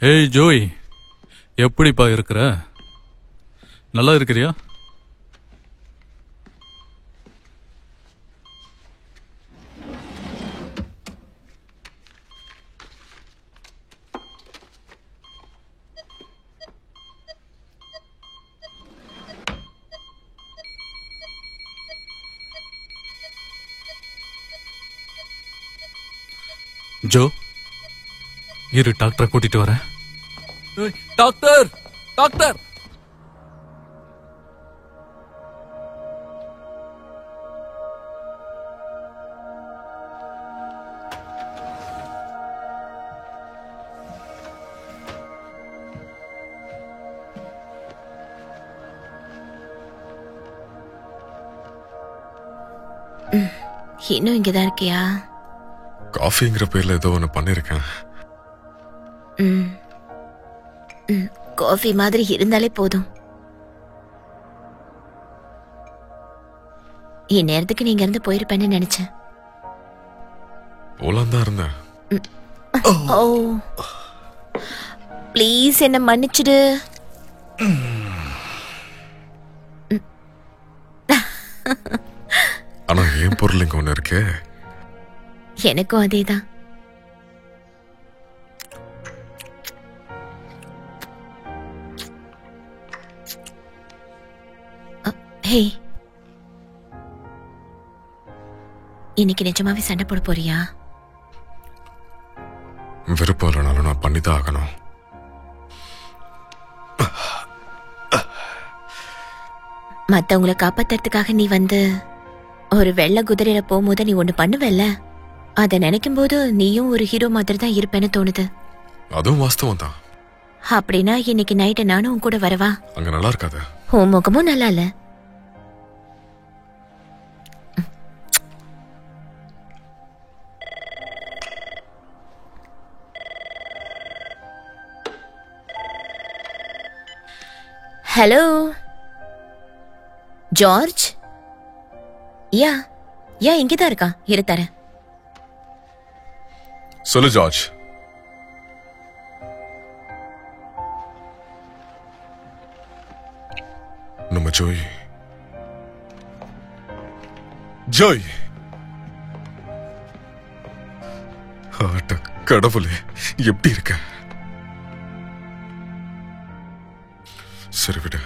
ஏய் ஜோய், எப்படிப்பா இருக்கிற? நல்லா இருக்கிறியா? ஜோ, இரு டாக்டரை கூட்டிட்டு வரேன். Doctor, doctor. இன்னும் இங்கதான் இருக்கியா? காஃபிங்கிற பேர்ல ஏதோ ஒண்ணு பண்ணிருக்கேன். காஃபி மாதிரி இருந்தாலே போதும். இந்நேரத்துக்கு நீங்க இருந்து போயிருப்பேன்னு நினைச்சேன். போலாம் தான் இருந்தேன். ஓ ப்ளீஸ் என்ன மன்னிச்சிடு. ஆனா என் பொருள் இங்க ஒண்ணு இருக்கே. எனக்கும் அதேதான். ஹே, இன்னைக்கு நிஜமாவே சண்டை போட போறியா? விருப்பம் இல்லைனாலும் நான் பண்ணிதான் ஆகணும். மத்தவங்களை காப்பாத்துறதுக்காக நீ வந்து ஒரு வெள்ளை குதிரையில போகும்போது நீ ஒண்ணு பண்ணுவல்ல, அத நினைக்கும் போது நீயும் ஒரு ஹீரோ மாதிரி தான் இருப்பேன்னு தோணுது. அதுவும் வாஸ்தவம் தான். அப்படின்னா இன்னைக்கு நைட்டு நானும் உன் கூட வரவா? அங்க நல்லா இருக்காது. உன் முகமும் நல்லா இல்ல. Hello George. யா யா இங்கதான் இருக்கான், இரு தரேன். சொல்லு ஜார்ஜ். நம்ம ஜோய் ஜோய் கடவுளே, எப்படி இருக்க? சரி விடு.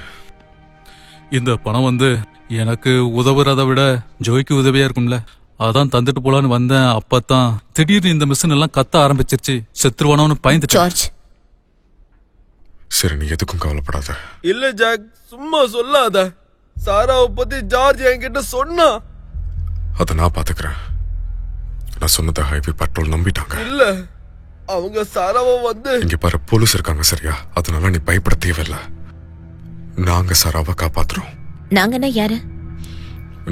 இந்த பணம் வந்து எனக்கு உதவுறதை விட ஜோய்க்கு உதவியா இருக்கும்ல, அதான் தந்துட்டு போலான்னு வந்தேன். அப்பதான் திடீர்னு இந்த மிஷின் எல்லாம் கத்த ஆரம்பிச்சிருச்சு. செத்துருவானோன்னு பயந்துட்டேன். சரி, நீ எதுக்கும் கவலைப்படாத. இல்ல ஜாக், சும்மா சொல்லாத. சாராவை பத்தி ஜார்ஜ் என்கிட்ட சொன்னா. அத நான் பாத்துக்கிறேன். நான் சொன்னதை ஹைவே பட்ரோல் நம்பிட்டாங்க. இல்ல, அவங்க சாராவை வந்து இங்க பாரு, போலீஸ் இருக்காங்க சரியா? அதனால நீ பயப்பட தேவையில்ல. நாங்க சாராவை காப்பாத்துறோம். நாங்கன்னா யாரு?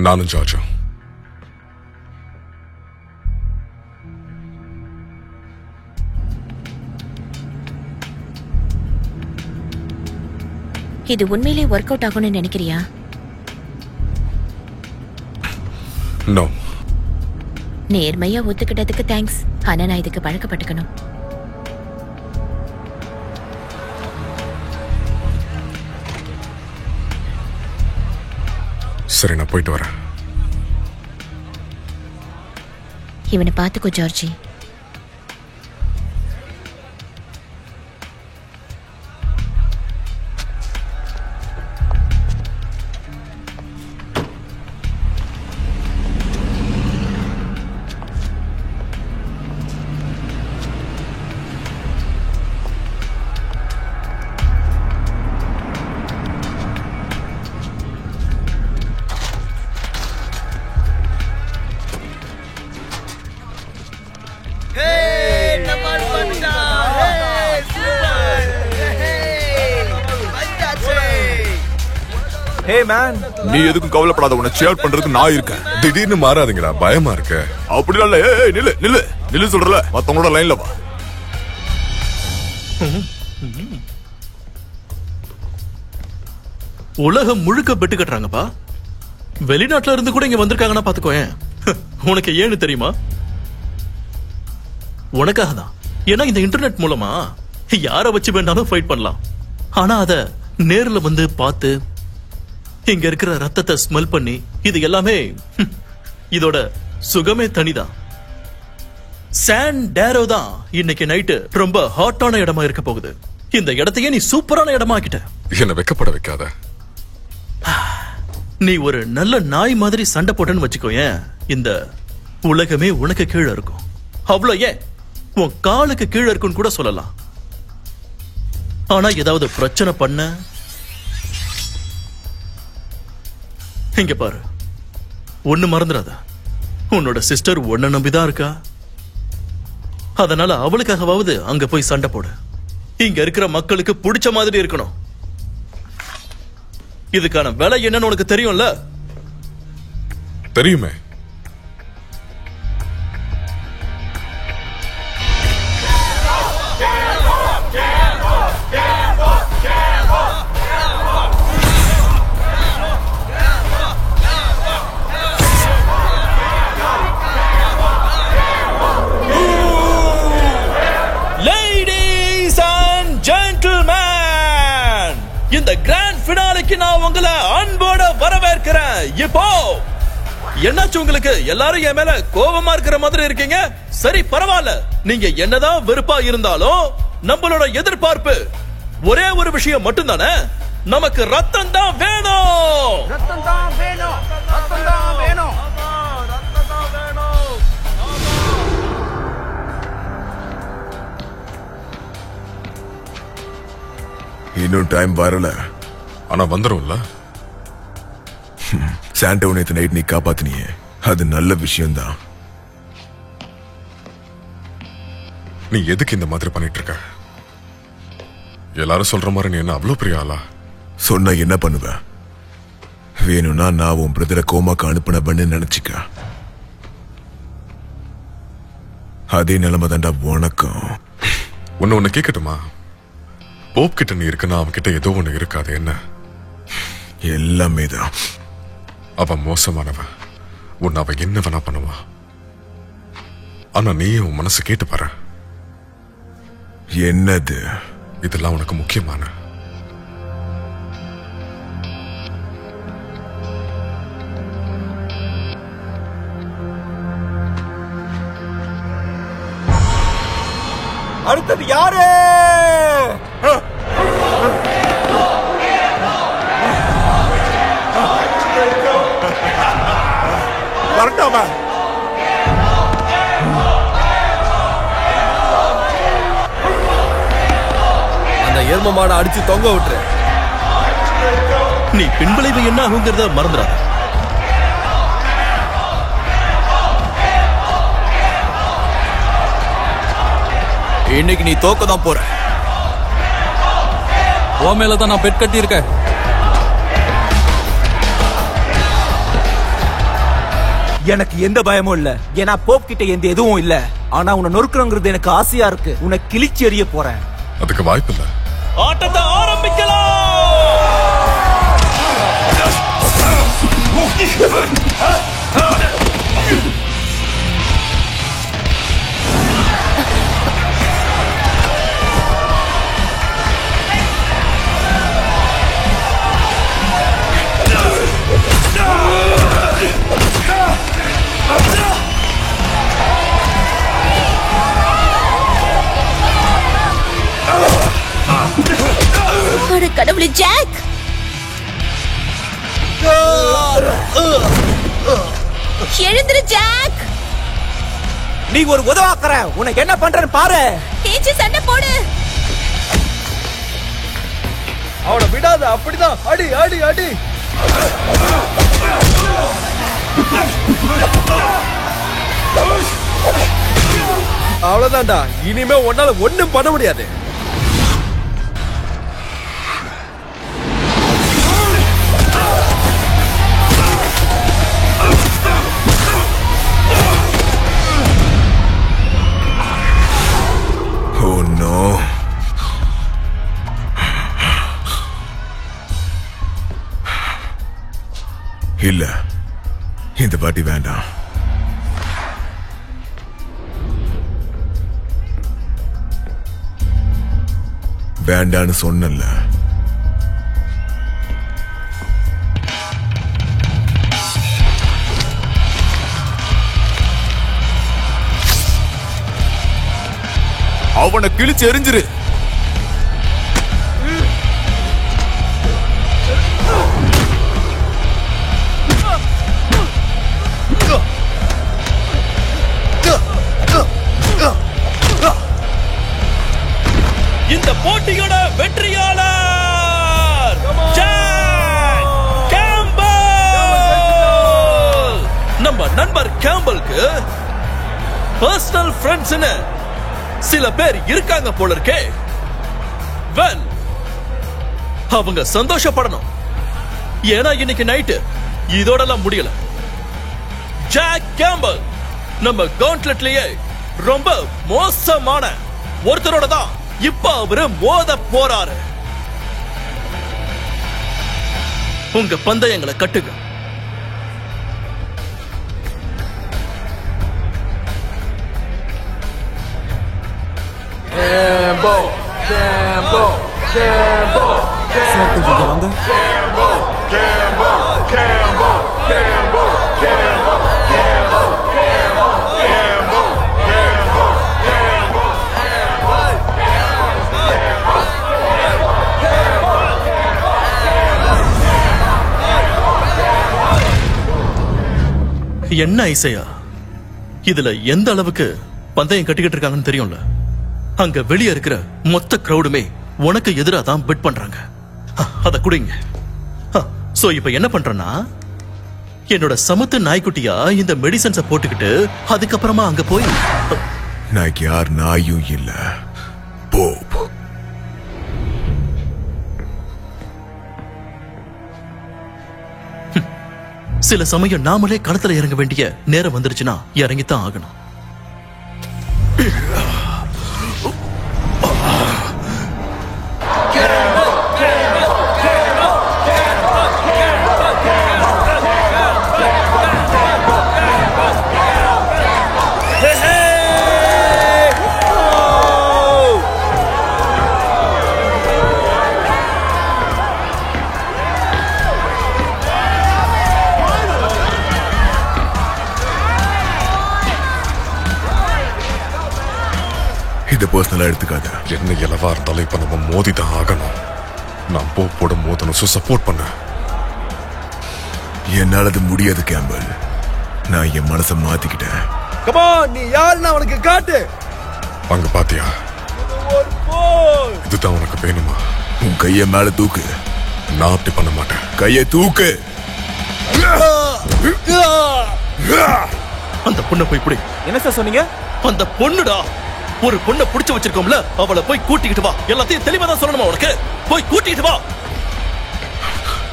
நானும் ஜார்ஜும். இது உண்மையிலே ஒர்க் அவுட் ஆகும்னு நினைக்கிறியா? நோ. நேர்மையா ஒத்துக்கிட்டதுக்கு தேங்க்ஸ். ஆனா நான் இதுக்கு பழக்கப்பட்டுக்கணும். சரி, நான் போயிட்டு வரேன். இவனை பாத்துக்கோ ஜார்ஜி. ஹே மேன், நீ எதுக்கும் கவலைப்படாத, உன்னை சேர் பண்றதுக்கு நான் இருக்கேன். திடீர்னு மாறாதீங்களா, பயமா இருக்க. அப்படிலாம் இல்ல. ஏய் நில்லு நில்லு நில்லு சொல்றல, மத்தவங்களோட லைன்ல வா. உலகம் முழுக்க பெட்டு கட்டுறாங்கப்பா. வெளிநாட்டுல இருந்து கூட இங்க வந்திருக்காங்கன்னா பாத்துக்கோயேன். உனக்கு ஏன்னு தெரியுமா? உனக்காக தான். ஏன்னா இந்த இன்டர்நெட் மூலமா யார வச்சு வேண்டாலும் ஃபைட் பண்ணலாம். ஆனா அத நேர்ல வந்து பார்த்து இங்க இருக்கிற ரத்தத்தை ஸ்மெல் பண்ணி, இது எல்லாமே இதோட சுகமே தனிதான். சான் டேரோ தான் இன்னைக்கு நைட்டு ரொம்ப ஹாட்டான இடமா இருக்க போகுது. இந்த இடத்தையே நீ சூப்பரான இடமா ஆக்கிட்ட. என்ன வெக்கப்பட வைக்காத. நீ ஒரு நல்ல நாய் மாதிரி சண்டை போட்டேன்னு வச்சுக்கோயேன், இந்த உலகமே உனக்கு கீழே இருக்கும். அவ்வளோ ஏன் உன் காலுக்கு கீழே இருக்குன்னு கூட சொல்லலாம். ஆனா ஏதாவது பிரச்சனை பண்ண, இங்க பாரு, ஒண்ணு மறந்துடாத, உன்னோட சிஸ்டர் ஒன்ன நம்பிதான் இருக்கா. அதனால அவளுக்காகவாவது அங்க போய் சண்டை போடு. இங்க இருக்கிற மக்களுக்கு பிடிச்ச மாதிரி இருக்கணும். இதுக்கான விலை என்னன்னு உனக்கு தெரியும்ல? தெரியுமே. Ladies and gentlemen, இந்த கிராண்ட் ஃபினாலேக்கு நான் உங்களை அன்போட வரவேற்கிறேன். இப்போ என்னாச்சு உங்களுக்கு? எல்லாரும் என் மேல கோபமா இருக்கிற மாதிரி இருக்கீங்க. சரி பரவாயில்ல, நீங்க என்னதான் வெறுப்பா இருந்தாலும் நம்மளோட எதிர்பார்ப்பு ஒரே ஒரு விஷயம் மட்டும்தானே, நமக்கு ரத்தம் தான் வேணும். ரத்தம் தான் வேணும், ரத்தம் தான் வேணும். இன்னும் டைம் வரல, ஆனா வந்துரும்ல. சாண்டோ நேத்து நைட் நீ காப்பாத்தினியே, அது நல்ல விஷயம்தான். நீ எதுக்கு இந்த மாதிரி பண்ணிட்டு இருக்க? எல்லாரும் சொல்ற மாதிரி நீ என்ன அவ்வளவு பெரிய ஆளா? சொன்னா என்ன பண்ணுவ? வேணும்னா நான் உன் பிரதரை கோமாக்கு அனுப்பினவன்னு நினைச்சுக்க. அதே நிலைமை தாண்டா உனக்கும். ஒன்னு கேட்கட்டுமா? போப் கிட்ட நீ இருக்குன்னா அவன்கிட்ட ஏதோ ஒண்ணு இருக்காது. என்ன? எல்லாமே தான். அவன் மோசமானவன். உன்னை அவன் என்ன வேணா பண்ணுவான். ஆனா நீ உன் மனசு கேட்டு பாரு. என்னது? இதெல்லாம் உனக்கு முக்கியமான. அடுத்தது யாரு? வரட்டாமா? அந்த எரும மாடை அடிச்சு தொங்க விட்டுரு. நீ பின்விளைவு என்ன ஆகுங்கிறத மறந்துடாத. இன்னைக்கு நீ தோக்க தான் போற. உன் மேலதான் நான் பெட் கட்டி இருக்கேன். எனக்கு எந்த பயமும் இல்ல, ஏன்னா போப் கிட்ட எந்த எதுவும் இல்ல. ஆனா உன்னை நொறுக்கணுங்கிறது எனக்கு ஆசையா இருக்கு. உன்னை கிழிச்சு எறிய போறேன். அதுக்கு வாய்ப்பு இல்ல. ஆட்டத்தை ஆரம்பிக்கலாம். கடவுளே ஜாக்! எழுந்திரு ஜாக்! நீ ஒரு உதவாக்கற, உனக்கு என்ன பண்றேன்னு பாரு. தேய்ச்சி சண்டை போடு. அவனை விடாத, அப்படிதான் அடி அடி அடி. அவ்வளவுதான்டா, இனிமே உன்னால ஒண்ணும் பண்ண முடியாது. இல்ல, இந்த பாட்டி வேண்டாம். வேண்டான்னு சொன்னல. அவனை கிழிச்சு எரிஞ்சிரு. இந்த போட்டியோட வெற்றியாளர் ஜாக் கேம்பல். நம்ம நண்பர் கேம்பலுக்கு பர்சனல் ஃப்ரெண்ட்ஸ்னு சில பேர் இருக்காங்க போல இருக்கே. வெல், அவங்க சந்தோஷப்படணும். ஏன்னா இன்னைக்கு நைட்டு இதோடலாம் முடியல. ஜாக் கேம்பல் நம்ம கவுண்ட்லெட்லயே ரொம்ப மோசமான ஒருத்தரோட தான் இப்ப அவரு மோத போறாரு. உங்க பந்தயங்களை கட்டுங்க. என்ன ஐசையா, இதுல எந்த அளவுக்கு பந்தயம் கட்டிக்கிட்டு இருக்காங்கன்னு தெரியும்ல. அங்க வெளியே இருக்கிற மொத்த கிரௌடுமே உனக்கு எதிரா தான் பெட் பண்றாங்க. அத குடிங்க. சோ இப்ப என்ன பண்றேன்னா, என்னோட சமத்து நாய்க்குட்டியா இந்த மெடிசன்ஸ போட்டுக்கிட்டு அதுக்கப்புறமா அங்க போய் நாய்க்கு யார் நாயும் இல்ல. போப். சில சமயம் நாமளே களத்துல இறங்க வேண்டிய நேரம் வந்துருச்சுன்னா இறங்கித்தான் ஆகணும். இத பர்சனலா எடுத்துக்காத. என்ன எலவா இருந்தாலும் இப்ப நம்ம மோதிதான் ஆகணும். நான் போட மோதணும். சப்போர்ட் பண்ண. என்னால அது முடியாது கேம்பல். நான் என் மனசை மாத்திக்கிட்டேன். கமா, நீ யாருன்னு அவனுக்கு காட்டு. அங்க பாத்தியா, இதுதான் உனக்கு வேணுமா? உன் கைய மேல தூக்கு. நான் அப்படி பண்ண மாட்டேன். கைய தூக்கு. அந்த பொண்ணை போய் பிடி. என்ன சார் சொன்னீங்க? அந்த பொண்ணுடா, ஒரு பொண்ணை புடிச்சு வச்சிருக்கோம்ல, அவளை போய் கூட்டிக்கிட்டு வா. எல்லாத்தையும் தெளிவா தான் சொல்லணுமா உனக்கு? போய் கூட்டிக்கிட்டு வா.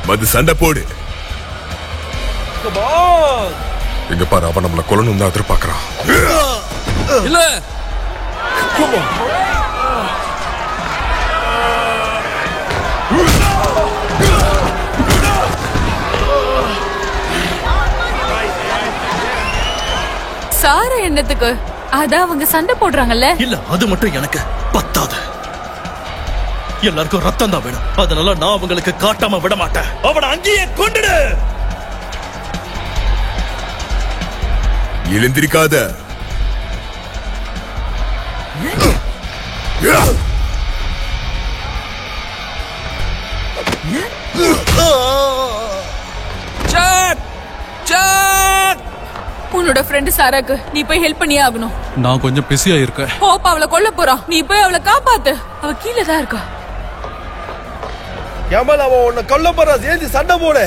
மது சண்டை போடு. இங்க பாரு, அவன் நம்மள கொல்லணும் தான் எதிர்பார்க்கறான். இல்ல சார என்னத்துக்கு? அதான் அவங்க சண்டை போடுறாங்கல்ல. இல்ல, அது மட்டும் எனக்கு பத்தாது. எல்லாருக்கும் ரத்தம் தான் வேணும். அதனால நான் அவங்களுக்கு காட்டாம விட மாட்டேன். அவனை அங்கேயே கொண்டுடு. எழுந்திருக்காத. உன்னோட ஃப்ரெண்ட் சாராக்கு நீ போய் ஹெல்ப் பண்ணியே ஆகணும். நான் கொஞ்சம் பிஸியா இருக்கேன். ஹோப் அவளை கொல்ல போறான். நீ போய் அவளை காப்பாத்து. அவ கீழே தான் இருக்கா. கேம்பல், அவன் உன்னை கொல்ல போறா. சேர்ந்து சண்டை போடு.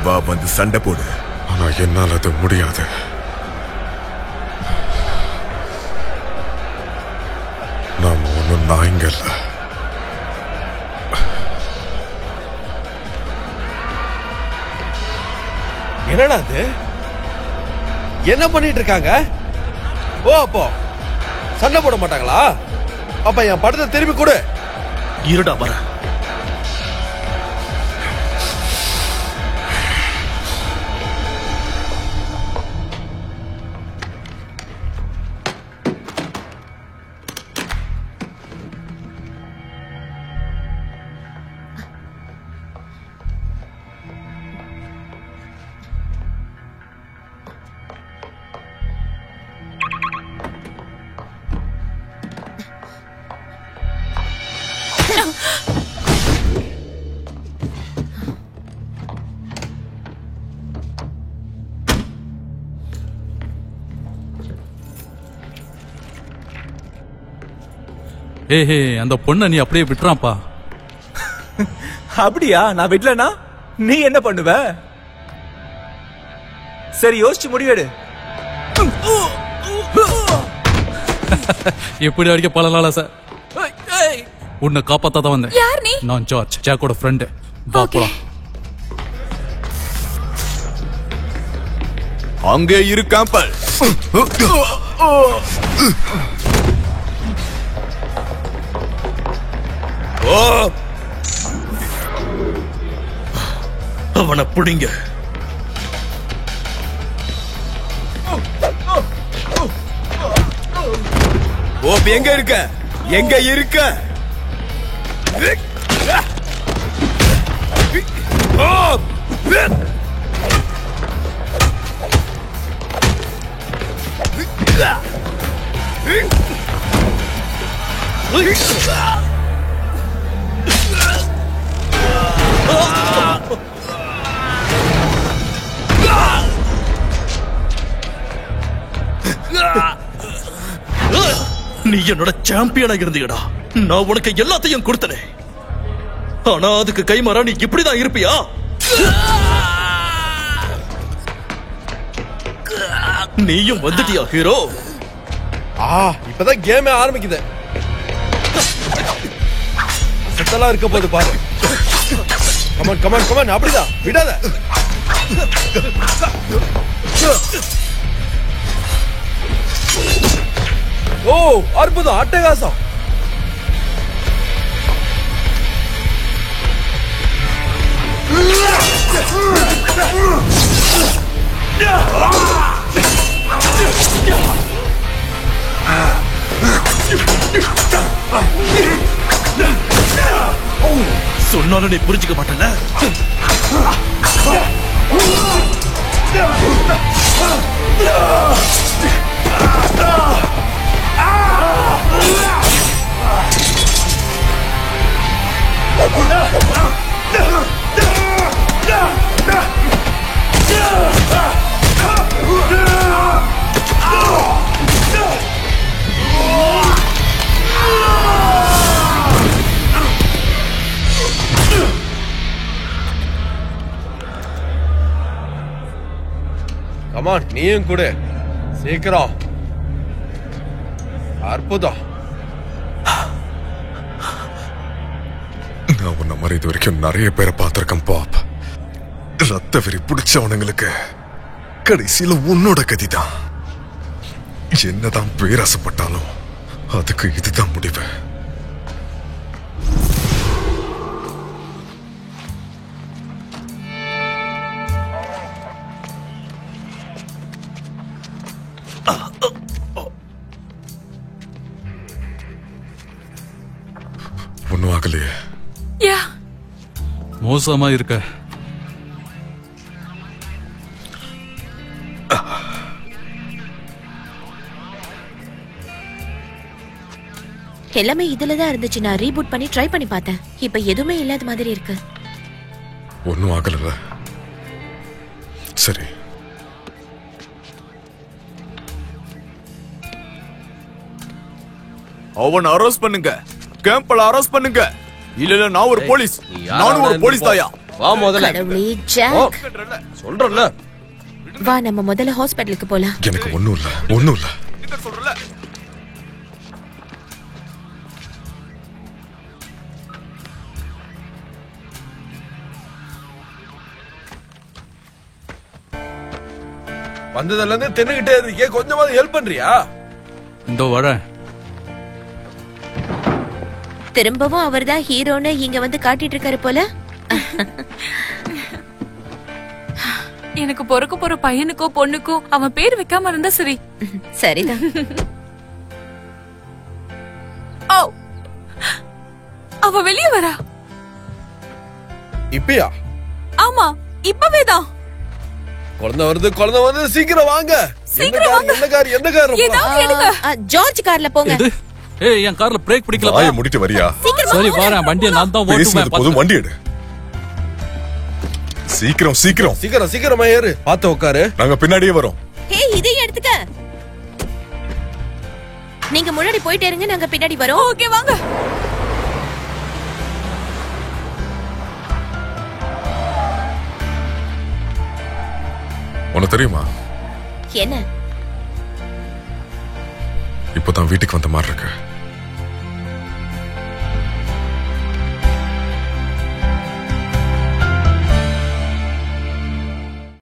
வா, வந்து சண்டை போடு. ஆனா என்னால அது முடியாது. நாம ஒண்ணும் நாய்ங்க இல்ல. என்னடா அது? என்ன பண்ணிட்டு இருக்காங்க? ஓ, அப்போ சண்டை போட மாட்டாங்களா? அப்ப என் படத்தை திருப்பி கொடு. இருடா வர. ஏஹே அந்த பொண்ணை நீ அப்படியே விட்டுறான்ப்பா. அப்படியா? நான் விடலனா நீ என்ன பண்ணுவ? சரி யோசிச்சு முடிவெடு. எப்படி அடிக்க பல நாளா சார். உன்னை காப்பாத்தான் வந்தேன். யார் நீ? நான் ஜார்ஜ், ஜாக்கோட ஃப்ரெண்டு. வா போலாம். அங்கே இரு கேம்பல். அவனை பிடிங்க. ஓப் எங்க இருக்க? எங்க இருக்க? நீ என்னோட சாம்பியனா இருந்தீடா. நான் உனக்கு எல்லாத்தையும் கொடுத்தனே. ஆனா அதுக்கு கைமாறா நீ இப்படிதான் இருப்பியா? நீயும் வந்துட்டியா ஹீரோ? இப்பதான் கேமே ஆரம்பிக்குது. சுத்தலா இருக்க போது பாரு. கமான் கமான் கமான், அப்படிதான் விடாத. ஓ அற்புதம், அட்டகாசம். சொன்னாலும் நீ புரிஞ்சுக்க மாட்டேன்ல. கமான், நீயும் கூட சீக்கிரம். அற்புதம். நான் உன்ன மாதிரி இது வரைக்கும் நிறைய பேரை பார்த்திருக்கேன் பாப். ரத்த வெறி பிடிச்சவனுங்களுக்கு கடைசியில உன்னோட கதிதான். என்னதான் பேராசப்பட்டாலும் அதுக்கு இதுதான் முடிவு. ஒன்னும் ஆகலையே. மோசமா இருக்க. எல்லாமே இதுலதான் இருந்துச்சு. நான் ரீபூட் பண்ணி ட்ரை பண்ணி பார்த்தேன். இப்ப எதுவுமே இல்லாத மாதிரி இருக்கு. ஒன்னும் ஆகல. சரி, அவன் அரெஸ்ட் பண்ணுங்க. கேம்பல் அரெஸ்ட் பண்ணுங்க. இல்ல நான் ஒரு போலீஸ். நானும் ஒரு போலீஸ் தாயா. வா முதல்ல. கடவுளே ஜாக், சொல்றல. வா நம்ம முதல்ல ஹாஸ்பிடலுக்கு போலாம். எனக்கு ஒண்ணும் இல்ல, ஒண்ணும் இல்ல. சொல்றல. வந்ததுல இருந்து தின்னுகிட்டே இருக்கே, கொஞ்சமாவது ஹெல்ப் பண்றியா? இந்த வர திரும்பவும் அவர்தான் ஹீரோன்னு இங்க வந்து காட்டிட்டு இருக்காரு போல. எனக்கு பொறுக்க போற பையனுக்கோ பொண்ணுக்கோ அவன் பேர் வைக்காம இருந்தா சரி. சரிதான். அவ வெளியே வரா. இப்பயா? ஆமா, இப்பவேதான். குழந்தை வருது, சீக்கிரம் வாங்க. சீக்கிரம் வாங்க. என்ன கார்? ஜார்ஜ் கார்ல போங்க. ஏய் என் கார்ல பிரேக் பிடிக்கல வாயை முடிட்டு வரியா? சரி வரேன், வண்டியை நான் தான் பேசினது போதும், வண்டி எடு. சீக்கிரம் சீக்கிரம் சீக்கிரம் சீக்கிரமா ஏறு, பாத்து உட்காரு. நாங்க பின்னாடியே வரோம். ஹே இதையும் எடுத்துக்க. நீங்க முன்னாடி போயிட்டே இருங்க, நாங்க பின்னாடி வரோம். ஓகே வாங்க. உனக்கு தெரியுமா என்ன? இப்பதான் வீட்டுக்கு வந்த மாதிரி இருக்கு.